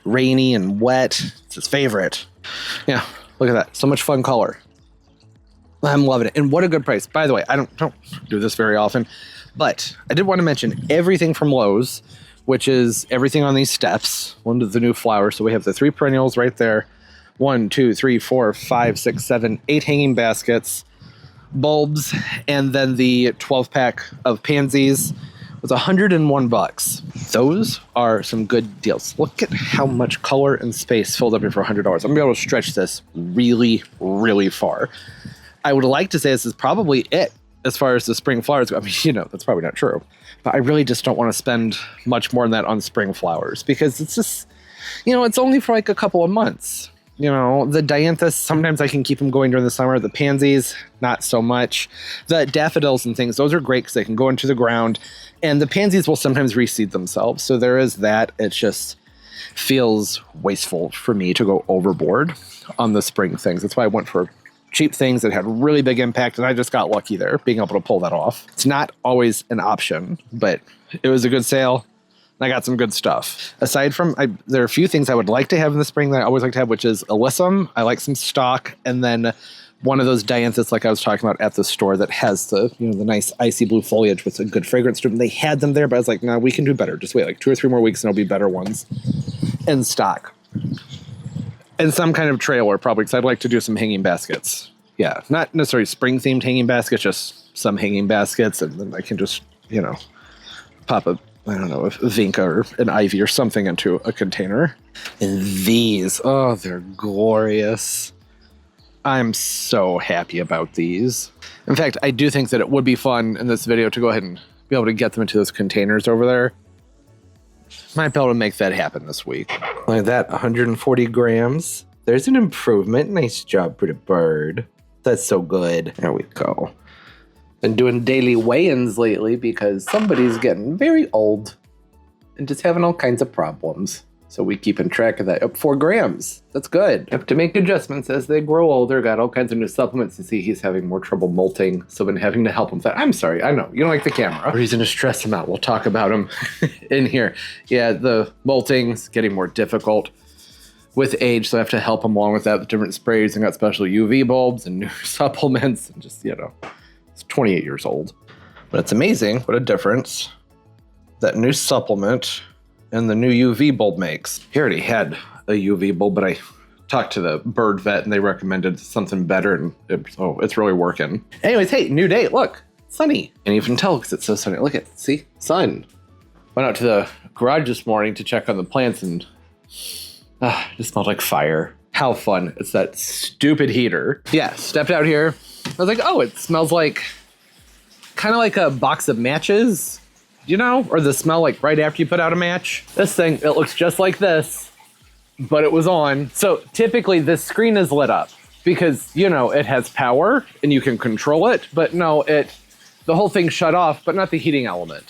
rainy and wet. It's his favorite. Yeah, look at that. So much fun color. I'm loving it. And what a good price. By the way, I don't do this very often, but I did want to mention everything from Lowe's, which is everything on these steps. One of the new flowers. So we have the 3 perennials right there. 1, 2, 3, 4, 5, 6, 7, 8 hanging baskets, bulbs, and then the 12-pack of pansies was $101. Those are some good deals. Look at how much color and space filled up here for $100. I'm gonna be able to stretch this really, really far. I would like to say this is probably it as far as the spring flowers go. I mean, you know, that's probably not true. But I really just don't want to spend much more than that on spring flowers because it's just, you know, it's only for like a couple of months. You know, the dianthus, sometimes I can keep them going during the summer. The pansies, not so much. The daffodils and things, those are great because they can go into the ground. And the pansies will sometimes reseed themselves. So there is that. It just feels wasteful for me to go overboard on the spring things. That's why I went for cheap things that had really big impact, and I just got lucky there, being able to pull that off. It's not always an option, but it was a good sale. I got some good stuff. Aside from, there are a few things I would like to have in the spring that I always like to have, which is alyssum. I like some stock, and then one of those dianthus, like I was talking about at the store, that has the, you know, the nice icy blue foliage with a good fragrance to them. They had them there, but I was like, no, we can do better. Just wait like 2 or 3 more weeks, and it'll be better ones in stock. And some kind of trailer, probably, because I'd like to do some hanging baskets. Yeah, not necessarily spring-themed hanging baskets, just some hanging baskets, and then I can just, you know, pop a, I don't know, a vinca or an ivy or something into a container. And these, oh, they're glorious. I'm so happy about these. In fact, I do think that it would be fun in this video to go ahead and be able to get them into those containers over there. Might be able to make that happen this week. Look at that, 140 grams. There's an improvement. Nice job, pretty bird. That's so good. There we go. Been doing daily weigh-ins lately because somebody's getting very old and just having all kinds of problems. So we keeping track of that. Up 4 grams. That's good. Have to make adjustments as they grow older. Got all kinds of new supplements to see he's having more trouble molting. So been having to help him with that. I'm sorry. I know. You don't like the camera. Reason to stress him out. We'll talk about him in here. Yeah, the molting's getting more difficult with age. So I have to help him along with that with different sprays, and got special UV bulbs and new supplements. And just, you know, it's 28 years old. But it's amazing what a difference that new supplement and the new UV bulb makes. He already had a UV bulb, but I talked to the bird vet and they recommended something better, and it's really working. Anyways, hey, new day, look, sunny. And you can tell because it's so sunny. Look at, see, sun. Went out to the garage this morning to check on the plants, and it just smelled like fire. How fun. It's that stupid heater. Yeah, stepped out here, I was like, oh, it smells like kind of like a box of matches, you know, or the smell like right after you put out a match. This thing, it looks just like this, but it was on. So typically this screen is lit up because, you know, it has power and you can control it, but no, the whole thing shut off, but not the heating element.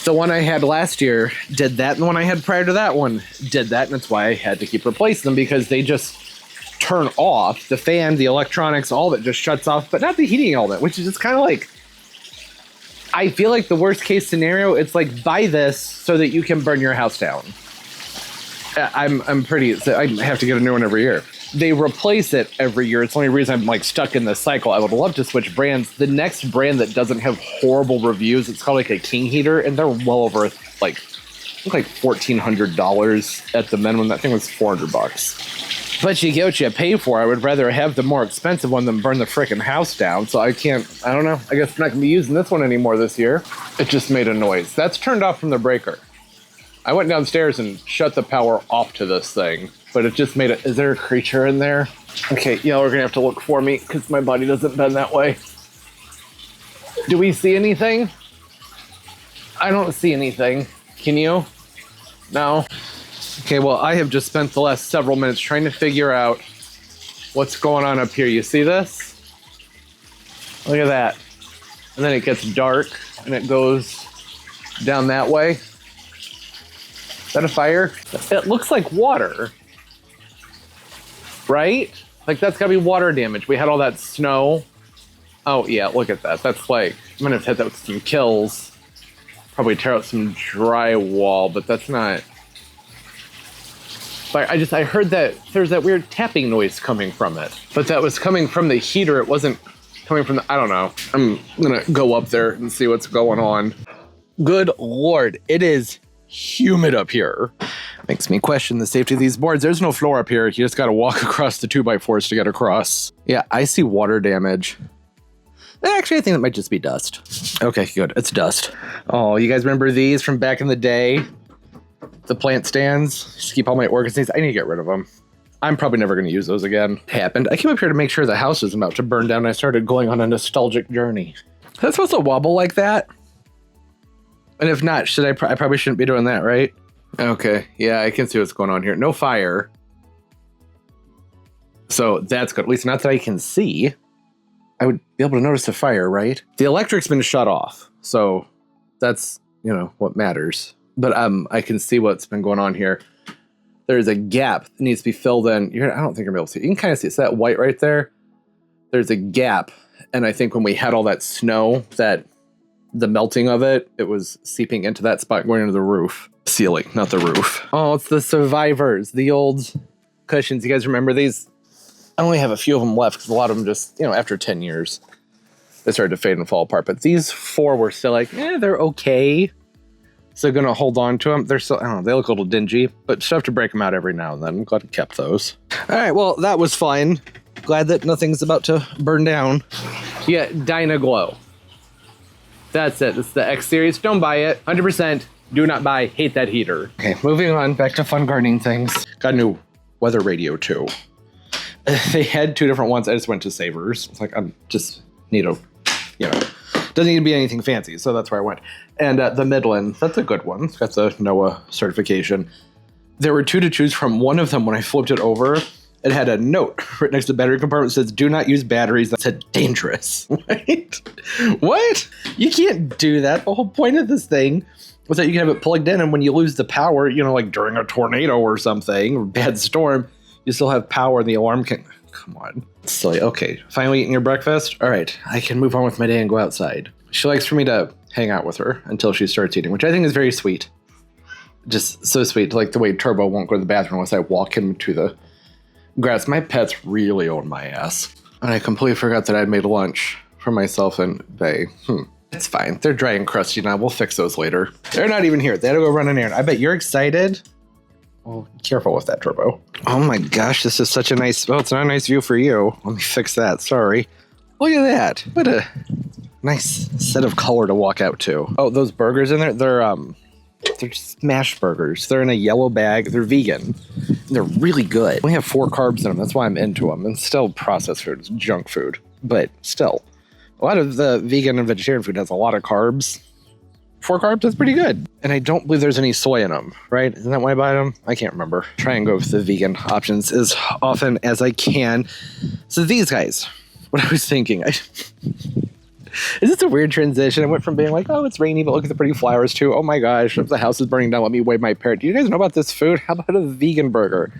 The one I had last year did that, and the one I had prior to that one did that, and that's why I had to keep replacing them, because they just turn off. The fan, the electronics, all of it just shuts off, but not the heating element, which is just kind of like, I feel like the worst case scenario, it's like, buy this so that you can burn your house down. I have to get a new one every year. They replace it every year. It's the only reason I'm like stuck in this cycle. I would love to switch brands. The next brand that doesn't have horrible reviews, it's called like a King heater, and they're well over like $1,400 at the minimum. That thing was $400. But you get what you pay for. I would rather have the more expensive one than burn the frickin' house down. So I don't know. I guess I'm not gonna be using this one anymore this year. It just made a noise. That's turned off from the breaker. I went downstairs and shut the power off to this thing, but it just made it. Is there a creature in there? Okay, yeah, we're gonna have to look for me because my body doesn't bend that way. Do we see anything? I don't see anything. Can you? No? Okay, well, I have just spent the last several minutes trying to figure out what's going on up here. You see this? Look at that. And then it gets dark and it goes down that way. Is that a fire? It looks like water, right? Like that's gotta be water damage. We had all that snow. Oh yeah, look at that. That's like, I'm gonna have to hit that with some kills. Probably tear out some drywall, but that's not. But I heard that there's that weird tapping noise coming from it, but that was coming from the heater. It wasn't coming from the, I don't know. I'm gonna go up there and see what's going on. Good Lord, it is humid up here. Makes me question the safety of these boards. There's no floor up here. You just got to walk across the 2x4s to get across. Yeah, I see water damage. Actually, I think that might just be dust. Okay, good. It's dust. Oh, you guys remember these from back in the day? The plant stands? Just keep all my orchids. I need to get rid of them. I'm probably never going to use those again. Happened. I came up here to make sure the house was about to burn down. And I started going on a nostalgic journey. Is that supposed to wobble like that? And if not, I probably shouldn't be doing that, right? Okay, yeah, I can see what's going on here. No fire. So that's good. At least not that I can see. I would be able to notice the fire, right? The electric's been shut off. So that's, you know, what matters. But I can see what's been going on here. There's a gap that needs to be filled in. I don't think you're able to see. You can kind of see. It's that white right there. There's a gap. And I think when we had all that snow, the melting of it, it was seeping into that spot going into the roof. Ceiling, not the roof. Oh, it's the survivors, the old cushions. You guys remember these? I only have a few of them left because a lot of them just, you know, after 10 years, they started to fade and fall apart. But these 4 were still like, they're okay. So gonna hold on to them. They're still, I don't know, they look a little dingy, but still have to break them out every now and then. I'm glad I kept those. All right, well, that was fine. Glad that nothing's about to burn down. Yeah, Dynaglow. That's it. It's the X series. Don't buy it. 100%. Do not buy. Hate that heater. Okay, moving on. Back to fun gardening things. Got a new weather radio too. They had 2 different ones. I just went to Savers. It's like, I just need a, you know, doesn't need to be anything fancy. So that's where I went. And the Midland, that's a good one. It's got the NOAA certification. There were 2 to choose from. One of them, when I flipped it over, it had a note right next to the battery compartment that says, do not use batteries. That said dangerous. What? What? You can't do that. The whole point of this thing was that you can have it plugged in, and when you lose the power, you know, like during a tornado or something, or bad storm, you still have power and the alarm can, come on. Silly. Okay, finally eating your breakfast? All right, I can move on with my day and go outside. She likes for me to hang out with her until she starts eating, which I think is very sweet. Just so sweet, like the way Turbo won't go to the bathroom unless I walk him to the grass. My pets really own my ass. And I completely forgot that I'd made lunch for myself and Bae. It's fine. They're dry and crusty now. We'll fix those later. They're not even here. They had to go run an errand. I bet you're excited. Oh, careful with that, Turbo. Oh my gosh, this is such a nice, well, it's not a nice view for you. Let me fix that, sorry. Look at that. What a nice set of color to walk out to. Oh, those burgers in there, they're smash burgers. They're in a yellow bag. They're vegan. They're really good. They only have 4 carbs in them. That's why I'm into them. And still processed food. It's junk food. But still, a lot of the vegan and vegetarian food has a lot of carbs. 4 carbs, that's pretty good. And I don't believe there's any soy in them, right? Isn't that why I buy them? I can't remember. Try and go with the vegan options as often as I can. So these guys, what I was thinking, is this a weird transition? I went from being like, oh, it's rainy, but look at the pretty flowers too. Oh my gosh, if the house is burning down, let me wave my parrot. Do you guys know about this food? How about a vegan burger?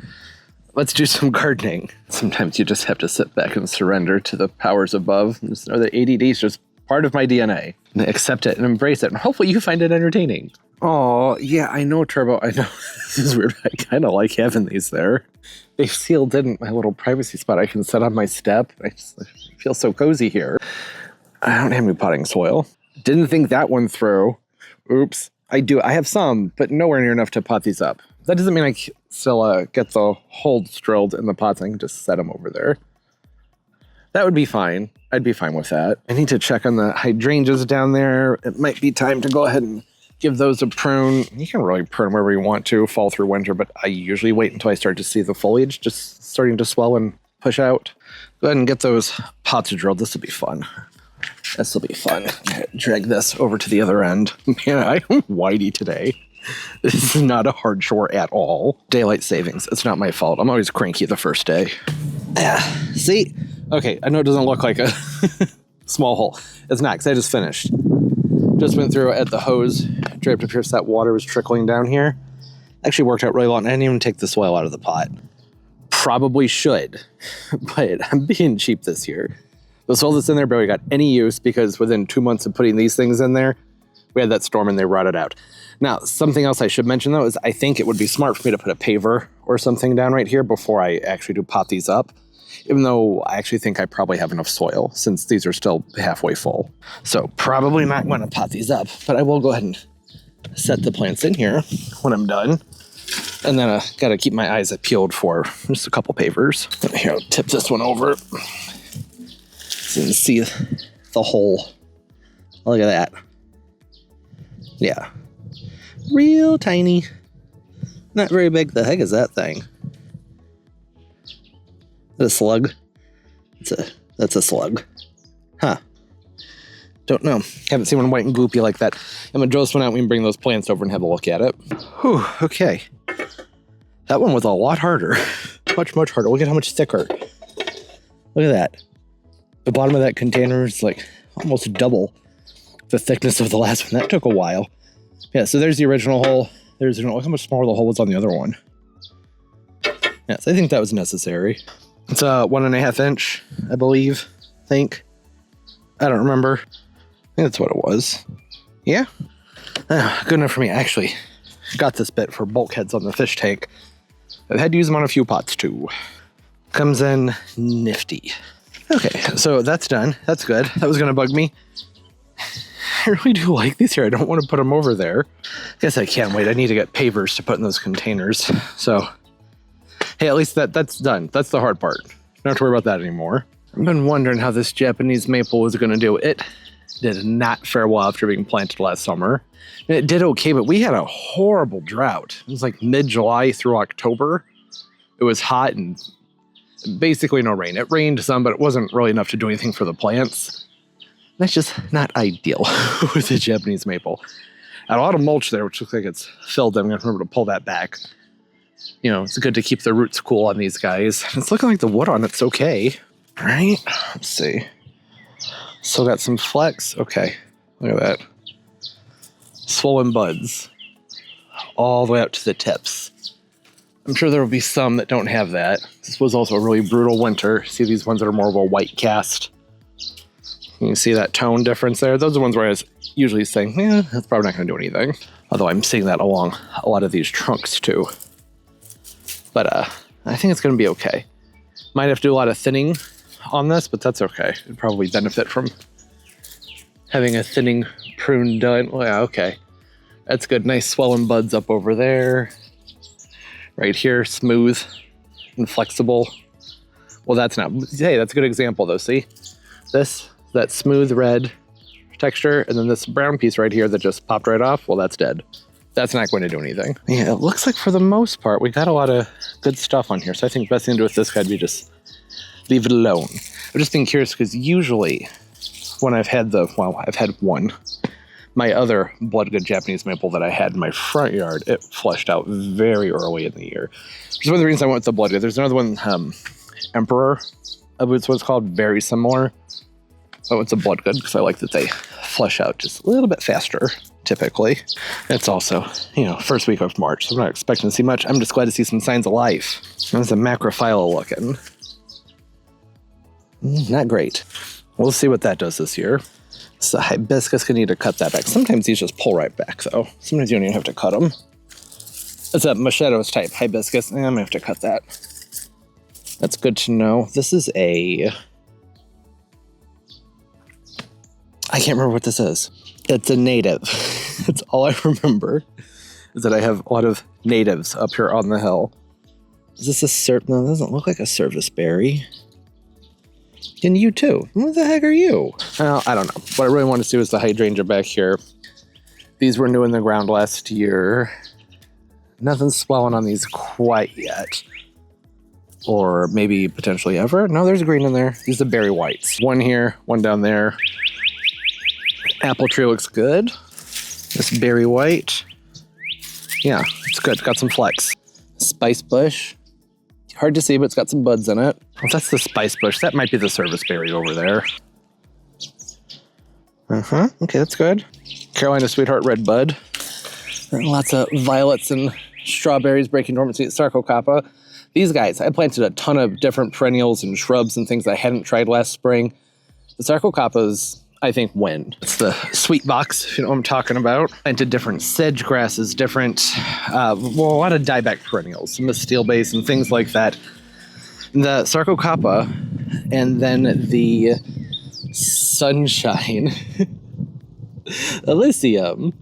Let's do some gardening. Sometimes you just have to sit back and surrender to the powers above. Just know that ADD is just part of my DNA. And accept it and embrace it. And hopefully you find it entertaining. Oh, yeah, I know, Turbo. I know. This is weird. I kind of like having these there. They've sealed in my little privacy spot. I can sit on my step. I feel so cozy here. I don't have any potting soil. Didn't think that one through. Oops. I do. I have some, but nowhere near enough to pot these up. That doesn't mean I still get the holes drilled in the pots. I can just set them over there. That would be fine. I'd be fine with that. I need to check on the hydrangeas down there. It might be time to go ahead and give those a prune. You can really prune wherever you want to, fall through winter, but I usually wait until I start to see the foliage just starting to swell and push out. Go ahead and get those pots drilled. This will be fun. This will be fun. Drag this over to the other end. Man, I'm whitey today. This is not a hard chore at all. Daylight savings. It's not my fault. I'm always cranky the first day. See? Okay, I know it doesn't look like a small hole. It's not, because I just finished. Just went through at the hose, draped up here so that water was trickling down here. Actually worked out really well, and I didn't even take the soil out of the pot. Probably should, but I'm being cheap this year. The soil that's in there barely got any use because within 2 months of putting these things in there, we had that storm and they rotted out. Now, something else I should mention though is I think it would be smart for me to put a paver or something down right here before I actually do pot these up. Even though I actually think I probably have enough soil since these are still halfway full. So probably not going to pot these up, but I will go ahead and set the plants in here when I'm done. And then I got to keep my eyes peeled for just a couple pavers. Here, I'll tip this one over so you can see the hole. Look at that. Yeah. Real tiny. Not very big. The heck is that thing? A slug? That's a slug. Huh. Don't know. Haven't seen one white and gloopy like that. I'm gonna draw this one out. We can bring those plants over and have a look at it. Whew, okay. That one was a lot harder. Much harder. Look at how much thicker. Look at that. The bottom of that container is like almost double the thickness of the last one. That took a while. Yeah, so there's the original hole. Look how much smaller the hole was on the other one. Yes, I think that was necessary. It's a 1.5 inch, I believe. I don't remember. I think that's what it was. Yeah. Good enough for me. I actually got this bit for bulkheads on the fish tank. I've had to use them on a few pots too. Comes in nifty. Okay, so that's done. That's good. That was going to bug me. I really do like these here. I don't want to put them over there. Guess I can't wait. I need to get pavers to put in those containers. So, hey, at least that's done. That's the hard part. Don't have to worry about that anymore. I've been wondering how this Japanese maple was going to do. It did not fare well after being planted last summer. It did okay, but we had a horrible drought. It was like mid-July through October. It was hot and basically no rain. It rained some, but it wasn't really enough to do anything for the plants. That's just not ideal with the Japanese maple. I had a lot of mulch there, which looks like it's filled. I'm going to remember to pull that back. You know, it's good to keep the roots cool on these guys. It's looking like the wood on it's okay. Right? Let's see. Still got some flex. Okay. Look at that. Swollen buds. All the way up to the tips. I'm sure there will be some that don't have that. This was also a really brutal winter. See these ones that are more of a white cast? You can see that tone difference there. Those are the ones where I was usually saying, that's probably not going to do anything. Although I'm seeing that along a lot of these trunks too. But I think it's going to be okay. Might have to do a lot of thinning on this, but that's okay. It'd probably benefit from having a thinning prune done. Well, yeah, okay. That's good. Nice swelling buds up over there. Right here, smooth and flexible. Well, that's not. Hey, that's a good example though. See? That smooth red texture, and then this brown piece right here that just popped right off, well, that's dead. That's not going to do anything. Yeah, it looks like for the most part, we got a lot of good stuff on here. So I think the best thing to do with this guy would be just leave it alone. I'm just being curious because usually when I've had I've had one, my other blood good Japanese maple that I had in my front yard, it flushed out very early in the year. Which is one of the reasons I went with the blood good. There's another one, Emperor, it's what it's called, very similar. I went with the blood good because I like that they flush out just a little bit faster, typically. It's also, first week of March, so I'm not expecting to see much. I'm just glad to see some signs of life. There's a macrophylla looking. Not great. We'll see what that does this year. So hibiscus can need to cut that back. Sometimes these just pull right back, though. Sometimes you don't even have to cut them. It's a Machetos type hibiscus. I'm gonna have to cut that. That's good to know. This is I can't remember what this is. It's a native. That's all I remember, is that I have a lot of natives up here on the hill. Is this a no, it doesn't look like a service berry. And you too. What the heck are you? Well, I don't know. What I really want to see was the hydrangea back here. These were new in the ground last year. Nothing's swelling on these quite yet. Or maybe potentially ever. No, there's green in there. These are berry whites. One here, one down there. Apple tree looks good. This berry white. Yeah, it's good. Got some flex. Spice bush. Hard to see, but it's got some buds in it. Well, that's the spice bush. That might be the service berry over there. Okay, that's good. Carolina Sweetheart red bud. And lots of violets and strawberries breaking dormancy at Sarcocapa. These guys, I planted a ton of different perennials and shrubs and things I hadn't tried last spring. The Sarcocapas, I think, win. It's the sweet box, if you know what I'm talking about. Planted different sedge grasses, different, a lot of dieback perennials, some steel base and things like that. The Sarcocapa and then the Sunshine Elysium.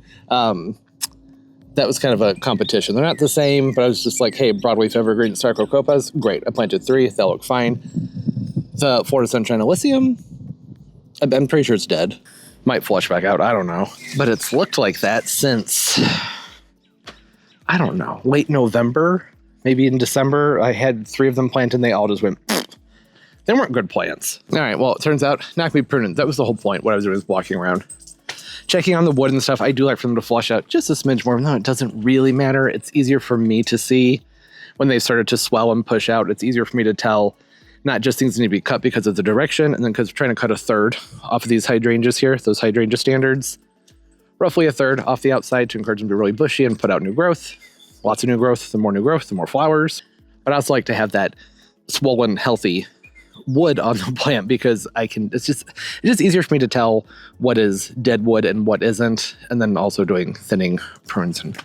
That was kind of a competition. They're not the same, but I was just like, hey, broadleaf evergreen Sarcocapas, great. I planted 3, they look fine. The Florida Sunshine Elysium, I'm pretty sure it's dead. Might flush back out, I don't know. But it's looked like that since, I don't know, late November, maybe in December. I had 3 of them planted and they all just went, they weren't good plants. All right, well, it turns out not gonna be pruned. That was the whole point. What I was doing was walking around, checking on the wood and stuff. I do like for them to flush out just a smidge more. No, it doesn't really matter. It's easier for me to see when they started to swell and push out. It's easier for me to tell not just things need to be cut because of the direction, and then because we're trying to cut a third off of these hydrangeas here, those hydrangea standards, roughly a third off the outside to encourage them to be really bushy and put out new growth. Lots of new growth. The more new growth, the more flowers. But I also like to have that swollen, healthy wood on the plant because it's just easier for me to tell what is dead wood and what isn't, and then also doing thinning, prunes, and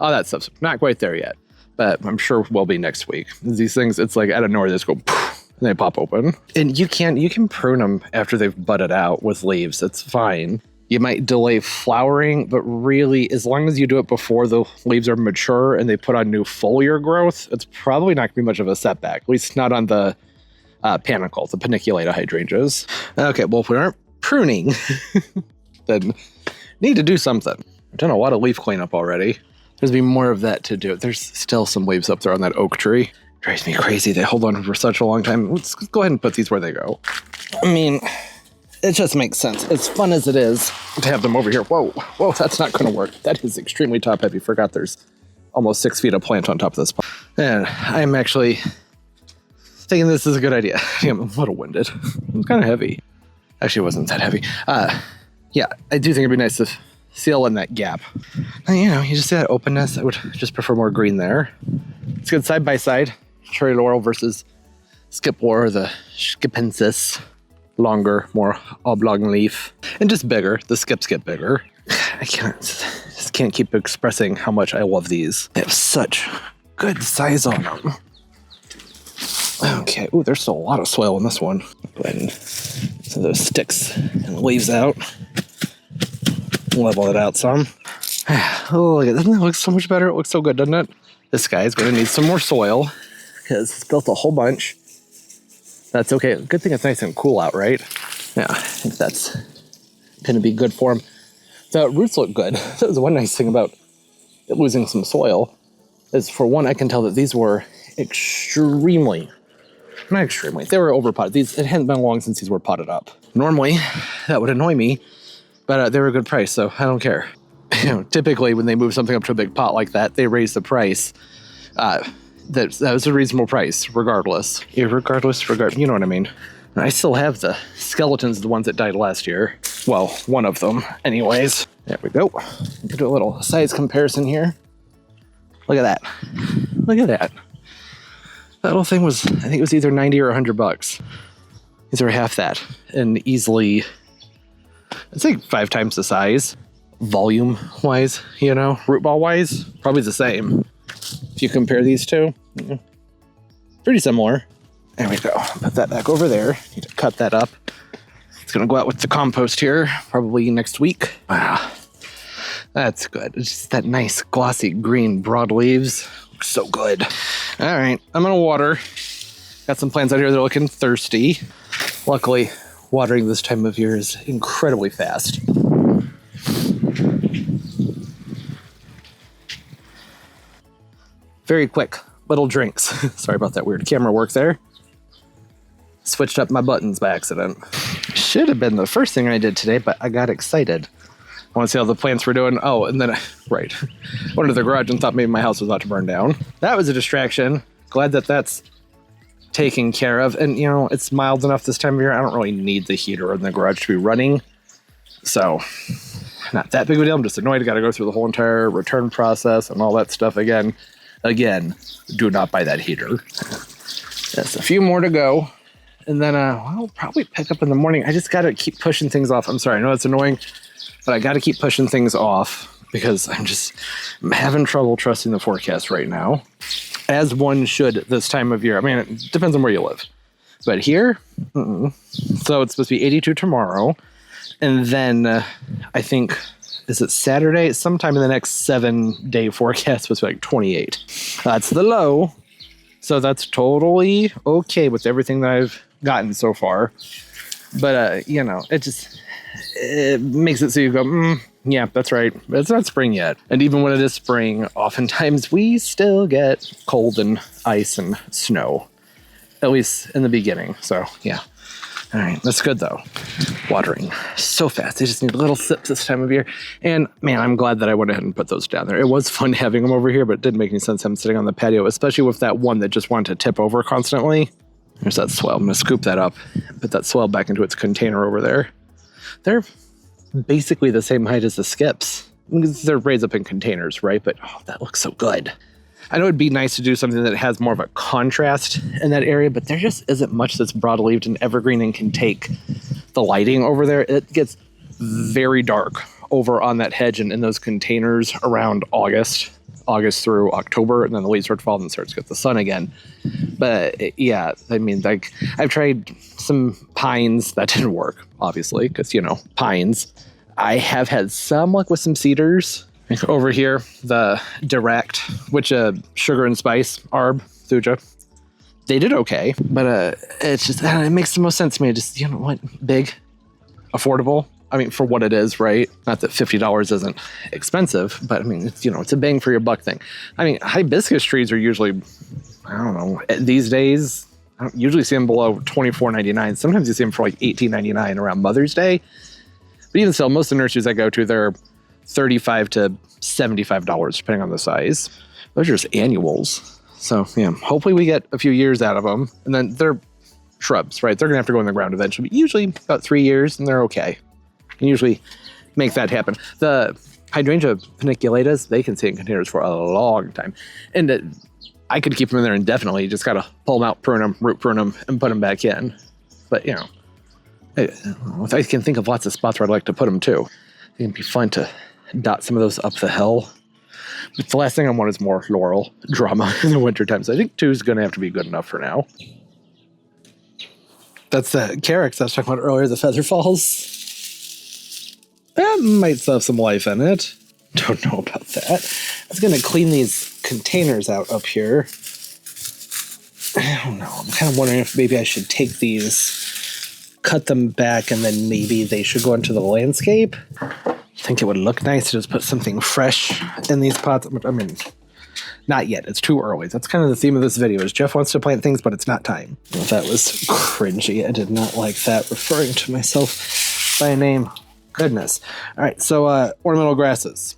all that stuff. So not quite there yet, but I'm sure we'll be next week. These things, it's like out of nowhere, they just go poof, and they pop open. And you can prune them after they've budded out with leaves. It's fine. You might delay flowering, but really, as long as you do it before the leaves are mature and they put on new foliar growth, it's probably not going to be much of a setback, at least not on the panicle, the paniculata hydrangeas. Okay, well, if we aren't pruning, then need to do something. I've done a lot of leaf cleanup already. There's be more of that to do. There's still some leaves up there on that oak tree. Drives me crazy. They hold on for such a long time. Let's go ahead and put these where they go. I mean, it just makes sense. As fun as it is to have them over here. Whoa, that's not going to work. That is extremely top heavy. Forgot there's almost 6 feet of plant on top of this. And I'm actually thinking this is a good idea. I'm a little winded. It's kind of heavy. Actually, it wasn't that heavy. Yeah, I do think it'd be nice to seal in that gap. And, you just see that openness. I would just prefer more green there. It's good side by side. Cherry laurel versus skipwar, the skipensis. Longer, more oblong leaf. And just bigger. The skips get bigger. I just can't keep expressing how much I love these. They have such good size on them. Okay, ooh, there's still a lot of soil in this one. Go ahead and some of those sticks and leaves out. Level it out some. Oh, look at that. It looks so much better. It looks so good, doesn't it? This guy is going to need some more soil because it's built a whole bunch. That's okay. Good thing it's nice and cool out, right? Yeah, I think that's going to be good for him. The roots look good. That was one nice thing about losing some soil is, for one, I can tell that these were not extremely, they were over potted. It hadn't been long since these were potted up. Normally, that would annoy me, but they were a good price, so I don't care. Typically when they move something up to a big pot like that, they raise the price. That was a reasonable price, regardless. You know what I mean? I still have the skeletons, the ones that died last year. Well, one of them, anyways. There we go. Do a little size comparison here. Look at that. Look at that. That little thing was, I think it was either 90 or $100. These are half that, and easily, I'd say 5 times the size. Volume-wise, root ball-wise, probably the same. If you compare these two, pretty similar. There we go. Put that back over there. Need to cut that up. It's going to go out with the compost here, probably next week. Wow. That's good. It's just that nice, glossy, green, broad leaves. Looks so good. All right. I'm going to water. Got some plants out here that are looking thirsty. Luckily, watering this time of year is incredibly fast. Very quick little drinks. Sorry about that weird camera work there. Switched up my buttons by accident. Should have been the first thing I did today, but I got excited. I want to see how the plants were doing. Oh, and then went into the garage and thought maybe my house was about to burn down. That was a distraction. Glad that that's taken care of. And, it's mild enough this time of year. I don't really need the heater in the garage to be running. So, not that big of a deal. I'm just annoyed. I got to go through the whole entire return process and all that stuff again. Again, do not buy that heater. Just a few more to go. And then I'll probably pick up in the morning. I just got to keep pushing things off. I'm sorry, I know it's annoying, but I got to keep pushing things off because I'm having trouble trusting the forecast right now, as one should this time of year. I mean, it depends on where you live. But here, so it's supposed to be 82 tomorrow. And then I think, is it Saturday? Sometime in the next 7-day forecast, supposed to be like 28. That's the low. So that's totally okay with everything that I've gotten so far. But, it makes it so you go, yeah, that's right. It's not spring yet. And even when it is spring, oftentimes we still get cold and ice and snow, at least in the beginning. So, yeah. All right, that's good though. Watering so fast. They just need little sips this time of year. And man, I'm glad that I went ahead and put those down there. It was fun having them over here, but it didn't make any sense having them sitting on the patio, especially with that one that just wanted to tip over constantly. There's that swell. I'm going to scoop that up and put that swell back into its container over there. They're basically the same height as the skips. They're raised up in containers, right? But that looks so good. I know it'd be nice to do something that has more of a contrast in that area, but there just isn't much that's broad-leaved and evergreen and can take the lighting over there. It gets very dark over on that hedge and in those containers around August through October, and then the leaves start to fall and starts to get the sun again. But yeah, I mean, like I've tried some pines. That didn't work, obviously, because, pines. I have had some luck with some cedars. Over here, the direct, which sugar and spice, Arb, Thuja, they did okay, but it's just, it makes the most sense to me. Just, big, affordable. I mean, for what it is, right? Not that $50 isn't expensive, but I mean, it's a bang for your buck thing. I mean, hibiscus trees are usually, I don't know, these days, I don't usually see them below $24.99. Sometimes you see them for like $18.99 around Mother's Day. But even still, most of the nurseries I go to, they're $35 to $75, depending on the size. Those are just annuals. So, yeah, hopefully we get a few years out of them. And then they're shrubs, right? They're going to have to go in the ground eventually. Usually about 3 years, and they're okay. You can usually make that happen. The hydrangea paniculatas, they can stay in containers for a long time. And I could keep them in there indefinitely. You just got to pull them out, prune them, root prune them, and put them back in. But, I can think of lots of spots where I'd like to put them, too. It'd be fun to dot some of those up the hill. But the last thing I want is more laurel drama in the wintertime. So I think 2 is going to have to be good enough for now. That's the Carex I was talking about earlier, the feather falls. That might still have some life in it. Don't know about that. I was going to clean these containers out up here. I don't know. I'm kind of wondering if maybe I should take these, cut them back, and then maybe they should go into the landscape. think it would look nice to just put something fresh in these pots. I mean, not yet. It's too early. That's kind of the theme of this video is Jeff wants to plant things, but it's not time. Well, that was cringy. I did not like that, referring to myself by name. Goodness. All right, so ornamental grasses.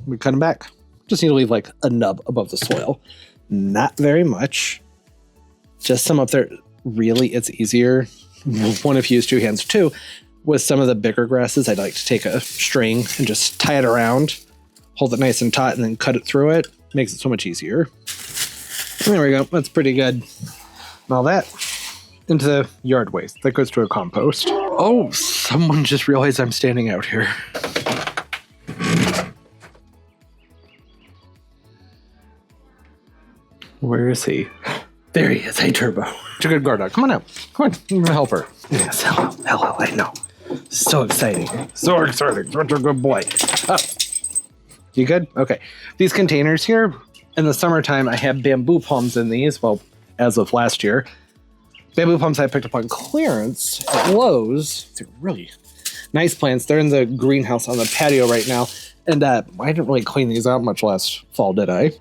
We cut them back. Just need to leave like a nub above the soil. Not very much. Just some up there. Really, it's easier. One, if you use two hands. Two, with some of the bigger grasses, I'd like to take a string and just tie it around, hold it nice and taut, and then cut it through it. Makes it so much easier. There we go. That's pretty good. And all that into the yard waste. That goes to a compost. Oh, someone just realized I'm standing out here. Where is he? There he is. Hey, Turbo. It's a good guard dog. Come on out. Come on. I'm going to help her. Yes, hello. I know. So exciting. So exciting. Such a good boy. Oh. You good? Okay. These containers here, in the summertime, I have bamboo palms in these. Well, as of last year. Bamboo palms I picked up on clearance at Lowe's. They're really nice plants. They're in the greenhouse on the patio right now. And I didn't really clean these out much last fall, did I?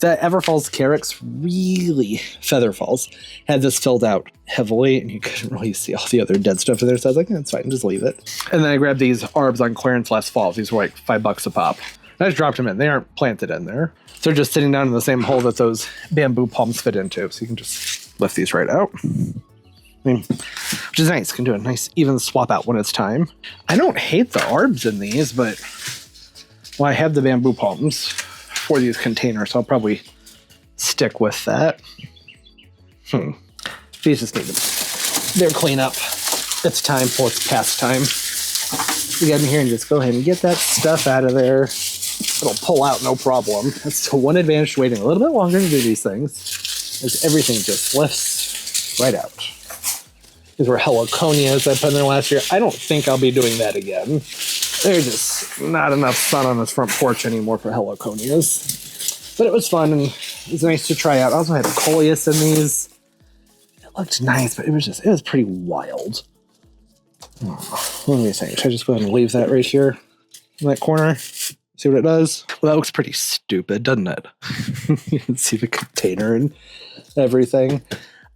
The Everfalls Carex, really feather falls, had this filled out heavily, and you couldn't really see all the other dead stuff in there, so I was like, it's fine, just leave it. And then I grabbed these arbs on clearance last fall. These were like $5 a pop. And I just dropped them in. They aren't planted in there. So they're just sitting down in the same hole that those bamboo palms fit into, so you can just lift these right out. I mean, which is nice. You can do a nice even swap out when it's time. I don't hate the arbs in these, but well, I have the bamboo palms for these containers, so I'll probably stick with that. These just need their cleanup. It's time for its pastime. You get in here and just go ahead and get that stuff out of there. It'll pull out no problem. That's the one advantage to waiting a little bit longer to do these things, is everything just lifts right out. These were heliconias I put in there last year. I don't think I'll be doing that again. There's just not enough sun on this front porch anymore for heliconias. But it was fun and it was nice to try out. I also had coleus in these. It looked nice, but it was pretty wild. What do you think? Should I just go ahead and leave that right here in that corner? See what it does? Well, that looks pretty stupid, doesn't it? You can see the container and everything.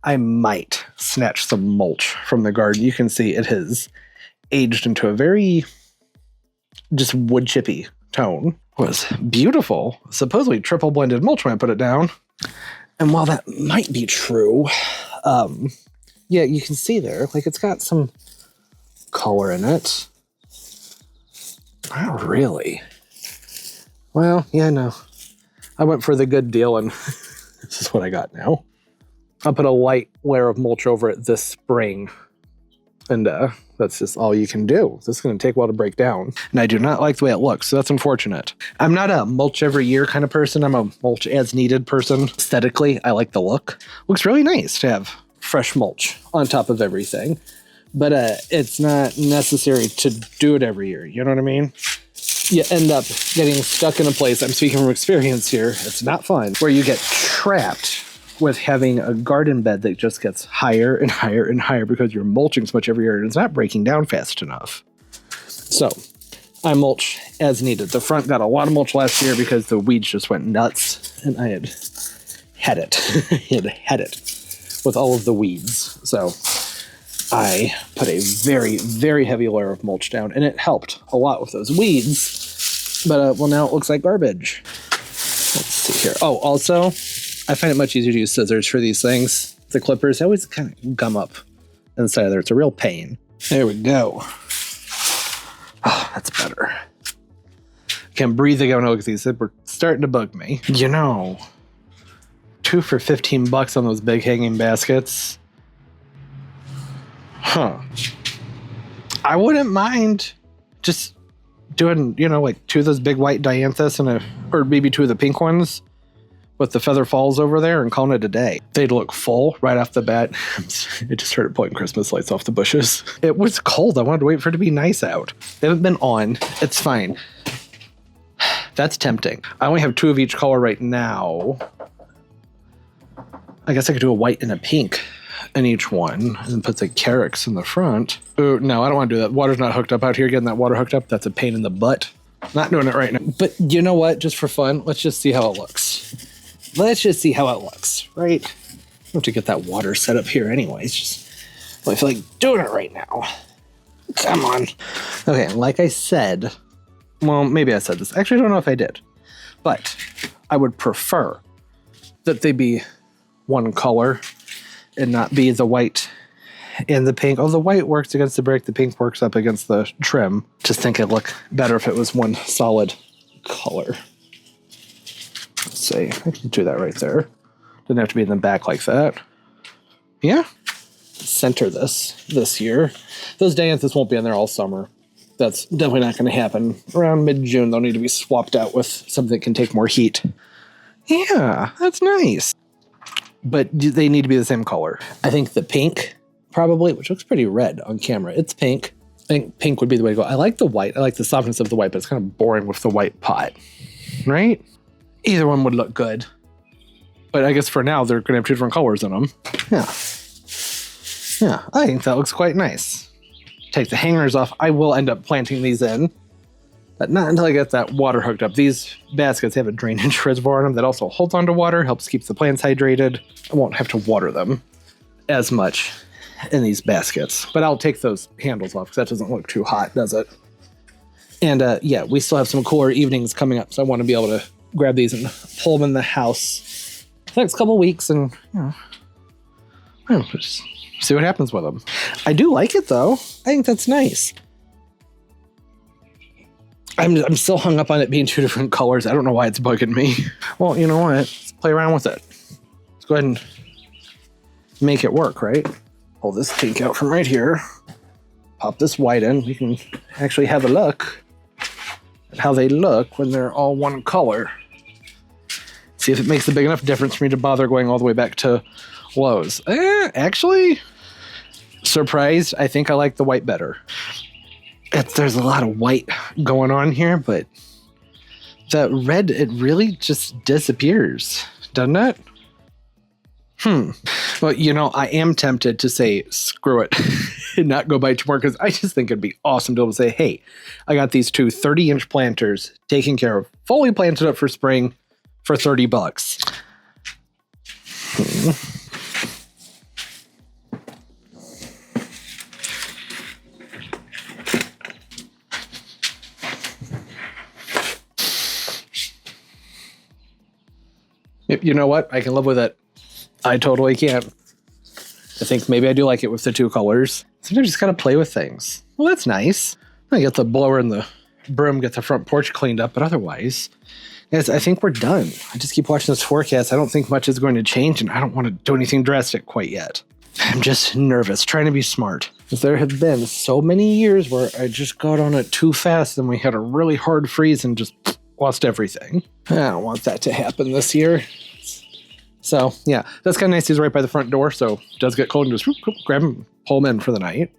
I might snatch some mulch from the garden. You can see it has aged into a very just wood chippy tone. It was beautiful. Supposedly triple blended mulch when I put it down. And while that might be true, yeah, you can see there, like it's got some color in it. Not really. Well, yeah, no. I went for the good deal and this is what I got now. I'll put a light layer of mulch over it this spring. And that's just all you can do. This is going to take a while to break down. And I do not like the way it looks, so that's unfortunate. I'm not a mulch every year kind of person. I'm a mulch as needed person. Aesthetically, I like the look. Looks really nice to have fresh mulch on top of everything. But it's not necessary to do it every year. You know what I mean? You end up getting stuck in a place, I'm speaking from experience here, it's not fun, where you get trapped with having a garden bed that just gets higher and higher and higher because you're mulching so much every year and it's not breaking down fast enough. So I mulch as needed. The front got a lot of mulch last year because the weeds just went nuts and I had it with all of the weeds. So I put a very, very heavy layer of mulch down and it helped a lot with those weeds. But well, now it looks like garbage. Let's see here. Oh, also, I find it much easier to use scissors for these things. The clippers always kind of gum up inside of there. It's a real pain. There we go. Oh, that's better. Can't breathe again when I look at these. We're starting to bug me. You know, 2 for $15 on those big hanging baskets. Huh. I wouldn't mind just doing, you know, like 2 of those big white dianthus and or maybe 2 of the pink ones with the feather falls over there and calling it a day. They'd look full right off the bat. It just started pulling Christmas lights off the bushes. It was cold. I wanted to wait for it to be nice out. They haven't been on. It's fine. That's tempting. I only have 2 of each color right now. I guess I could do a white and a pink in each one and put the Carex in the front. Ooh, no, I don't want to do that. Water's not hooked up out here. Getting that water hooked up, that's a pain in the butt. Not doing it right now. But you know what? Just for fun, let's just see how it looks. Let's just see how it looks, right? I have to get that water set up here anyways. I feel like doing it right now. Come on. Okay, like I said, well, maybe I said this. Actually, I don't know if I did. But I would prefer that they be one color and not be the white and the pink. Oh, the white works against the brick. The pink works up against the trim. Just think it'd look better if it was one solid color. Let's see. I can do that right there. Doesn't have to be in the back like that. Yeah. Center this year. Those dianthus won't be in there all summer. That's definitely not going to happen. Around mid-June, they'll need to be swapped out with something that can take more heat. Yeah, that's nice. But they need to be the same color. I think the pink, probably, which looks pretty red on camera. It's pink. I think pink would be the way to go. I like the white. I like the softness of the white, but it's kind of boring with the white pot. Right? Either one would look good. But I guess for now, they're going to have two different colors in them. Yeah. Yeah, I think that looks quite nice. Take the hangers off. I will end up planting these in, but not until I get that water hooked up. These baskets have a drainage reservoir in them that also holds onto water, helps keep the plants hydrated. I won't have to water them as much in these baskets, but I'll take those handles off because that doesn't look too hot, does it? And yeah, we still have some cooler evenings coming up, so I want to be able to grab these and pull them in the house the next couple weeks and, you know, just see what happens with them. I do like it though. I think that's nice. I'm still hung up on it being two different colors. I don't know why it's bugging me. Well, you know what? Let's play around with it. Let's go ahead and make it work, right? Pull this pink out from right here. Pop this white in. We can actually have a look at how they look when they're all one color. See if it makes a big enough difference for me to bother going all the way back to Lowe's. Actually, surprised. I think I like the white better. There's a lot of white going on here, but the red, it really just disappears, doesn't it? Well, you know, I am tempted to say screw it and not go buy two more because I just think it'd be awesome to be able to say, hey, I got these two 30-inch planters taken care of, fully planted up for spring for $30. You know what? I can live with it. I totally can. I think maybe I do like it with the two colors. Sometimes you just gotta play with things. Well, that's nice. I get the blower and the broom, get the front porch cleaned up, but otherwise, guys, I think we're done. I just keep watching this forecast. I don't think much is going to change, and I don't want to do anything drastic quite yet. I'm just nervous, trying to be smart. Because there have been so many years where I just got on it too fast, and we had a really hard freeze and just lost everything. I don't want that to happen this year. So, yeah, that's kind of nice. He's right by the front door, so it does get cold and just grab him, pull him in for the night.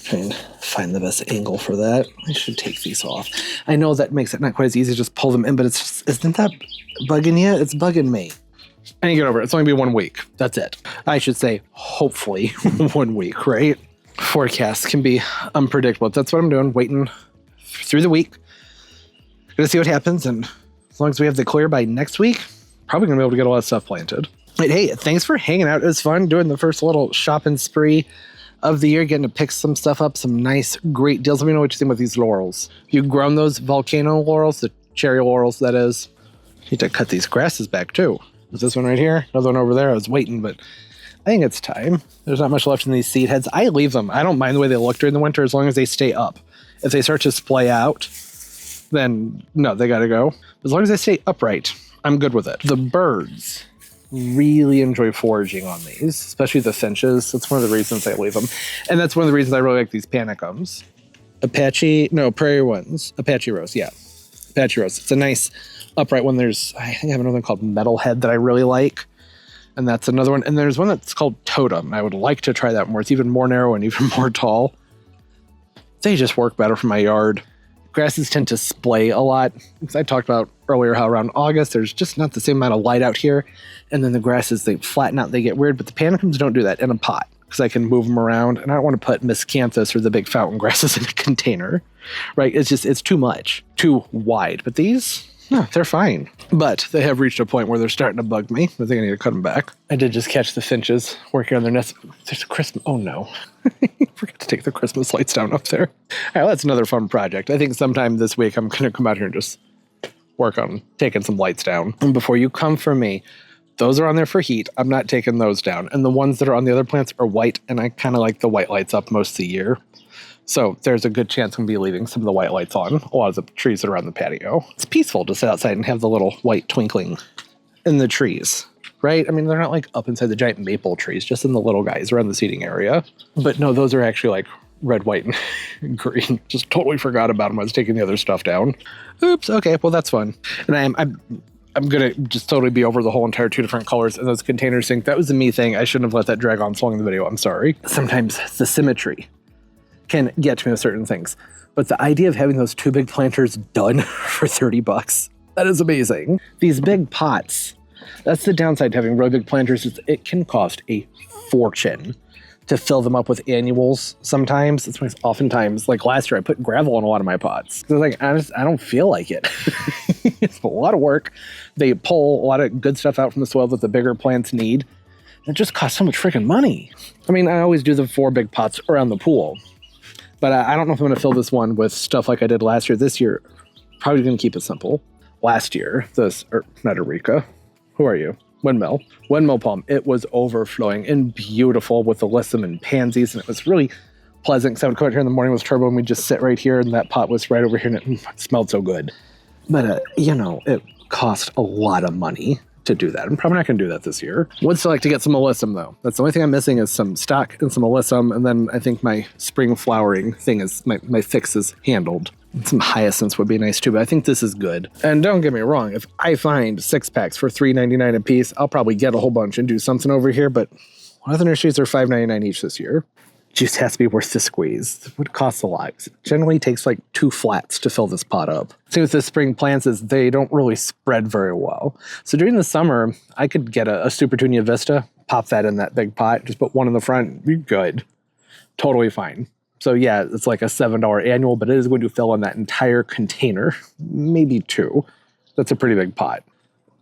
Try and find the best angle for that. I should take these off. I know that makes it not quite as easy to just pull them in, but it's just, isn't that bugging you? It's bugging me. I need to get over it. It's only been 1 week. That's it. I should say, hopefully, 1 week, right? Forecasts can be unpredictable. That's what I'm doing, waiting through the week. Gonna see what happens, and as long as we have the clear by next week, probably gonna be able to get a lot of stuff planted. But hey, thanks for hanging out. It was fun doing the first little shopping spree of the year, getting to pick some stuff up, some nice, great deals. Let me know what you think about these laurels. Have you grown those volcano laurels, the cherry laurels, that is? Need to cut these grasses back too. There's this one right here, another one over there. I was waiting, but I think it's time. There's not much left in these seed heads. I leave them. I don't mind the way they look during the winter as long as they stay up. If they start to splay out, then no, they gotta go. As long as they stay upright, I'm good with it. The birds really enjoy foraging on these, especially the finches. That's one of the reasons I leave them. And that's one of the reasons I really like these panicums. Prairie ones. Apache rose, yeah. Apache rose. It's a nice upright one. I think I have another one called Metalhead that I really like. And that's another one. And there's one that's called Totem. I would like to try that more. It's even more narrow and even more tall. They just work better for my yard. Grasses tend to splay a lot. I talked about earlier how around August, there's just not the same amount of light out here. And then the grasses, they flatten out, they get weird. But the panicums don't do that in a pot. because I can move them around. And I don't want to put miscanthus or the big fountain grasses in a container, right? It's too much, too wide. But these, no, they're fine. But they have reached a point where they're starting to bug me. I think I need to cut them back. I did just catch the finches working on their nest. There's a Christmas. Oh no. Forgot to take the Christmas lights down up there. All right, well, that's another fun project. I think sometime this week I'm going to come out here and just work on taking some lights down. And before you come for me, those are on there for heat. I'm not taking those down. And the ones that are on the other plants are white, and I kind of like the white lights up most of the year. So there's a good chance I'm going to be leaving some of the white lights on a lot of the trees that are on the patio. It's peaceful to sit outside and have the little white twinkling in the trees, right? I mean, they're not like up inside the giant maple trees, just in the little guys around the seating area. But no, those are actually like red, white, and green. Just totally forgot about them. I was taking the other stuff down. Oops. Okay. Well, that's fun. And I'm going to just totally be over the whole entire 2 different colors in those container sink. That was a me thing. I shouldn't have let that drag on so long in the video. I'm sorry. Sometimes the symmetry can get to me with certain things. But the idea of having those 2 big planters done for $30, that is amazing. These big pots, that's the downside to having really big planters, is it can cost a fortune to fill them up with annuals sometimes. That's why oftentimes, like last year, I put gravel in a lot of my pots. So like, I don't feel like it. It's a lot of work. They pull a lot of good stuff out from the soil that the bigger plants need. It just costs so much freaking money. I mean, I always do the 4 big pots around the pool. But I don't know if I'm going to fill this one with stuff like I did last year. This year, probably going to keep it simple. Last year, not Eureka. Who are you? Windmill palm. It was overflowing and beautiful with alyssum and pansies. And it was really pleasant because I would come out here in the morning with Turbo and we'd just sit right here. And that pot was right over here and it smelled so good. But, it cost a lot of money to do that. I'm probably not going to do that this year. Would still like to get some alyssum though. That's the only thing I'm missing is some stock and some alyssum. And then I think my spring flowering thing is, my fix is handled. And some hyacinths would be nice too, but I think this is good. And don't get me wrong, if I find 6-packs for $3.99 a piece, I'll probably get a whole bunch and do something over here, but one of the nurseries are $5.99 each this year. Juice has to be worth the squeeze. It would cost a lot. It generally takes like 2 flats to fill this pot up. Same with the spring plants is they don't really spread very well. So during the summer, I could get a Petunia Vista, pop that in that big pot, just put one in the front, be good. Totally fine. So yeah, it's like a $7 annual, but it is going to fill in that entire container, maybe 2. That's a pretty big pot,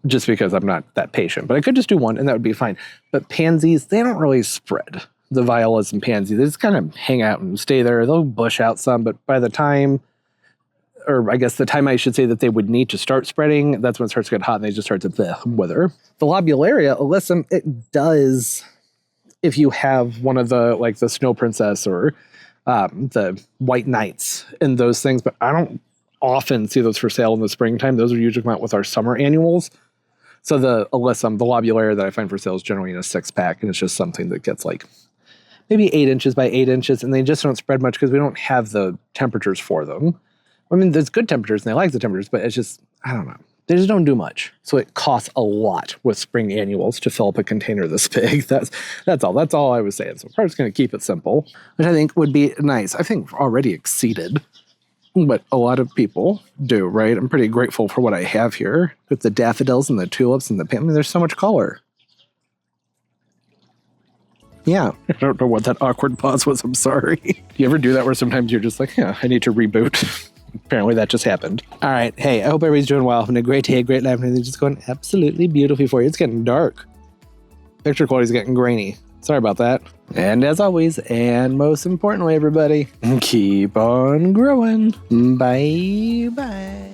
just because I'm not that patient. But I could just do 1 and that would be fine. But pansies, they don't really spread. The violas and pansies, they just kind of hang out and stay there. They'll bush out some, but by the time, or I guess the time I should say that they would need to start spreading, that's when it starts to get hot and they just start to wither. The lobularia, alyssum, it does, if you have one of the, like the Snow Princess or the White Knights and those things, but I don't often see those for sale in the springtime. Those are usually come out with our summer annuals. So the alyssum, the lobularia that I find for sale is generally in a 6-pack, and it's just something that gets like maybe 8 inches by 8 inches, and they just don't spread much because we don't have the temperatures for them. I mean, there's good temperatures, and they like the temperatures, but it's just, I don't know. They just don't do much. So it costs a lot with spring annuals to fill up a container this big. That's all. That's all I was saying. So I'm just going to keep it simple, which I think would be nice. I think already exceeded what a lot of people do, right? I'm pretty grateful for what I have here with the daffodils and the tulips and I mean, there's so much color. Yeah, I don't know what that awkward pause was. I'm sorry. You ever do that where sometimes you're just like, yeah, I need to reboot? Apparently that just happened. All right. Hey, I hope everybody's doing well. Having a great day, a great life, and everything's just going absolutely beautifully for you. It's getting dark. Picture quality's getting grainy. Sorry about that. And as always, and most importantly, everybody, keep on growing. Bye-bye.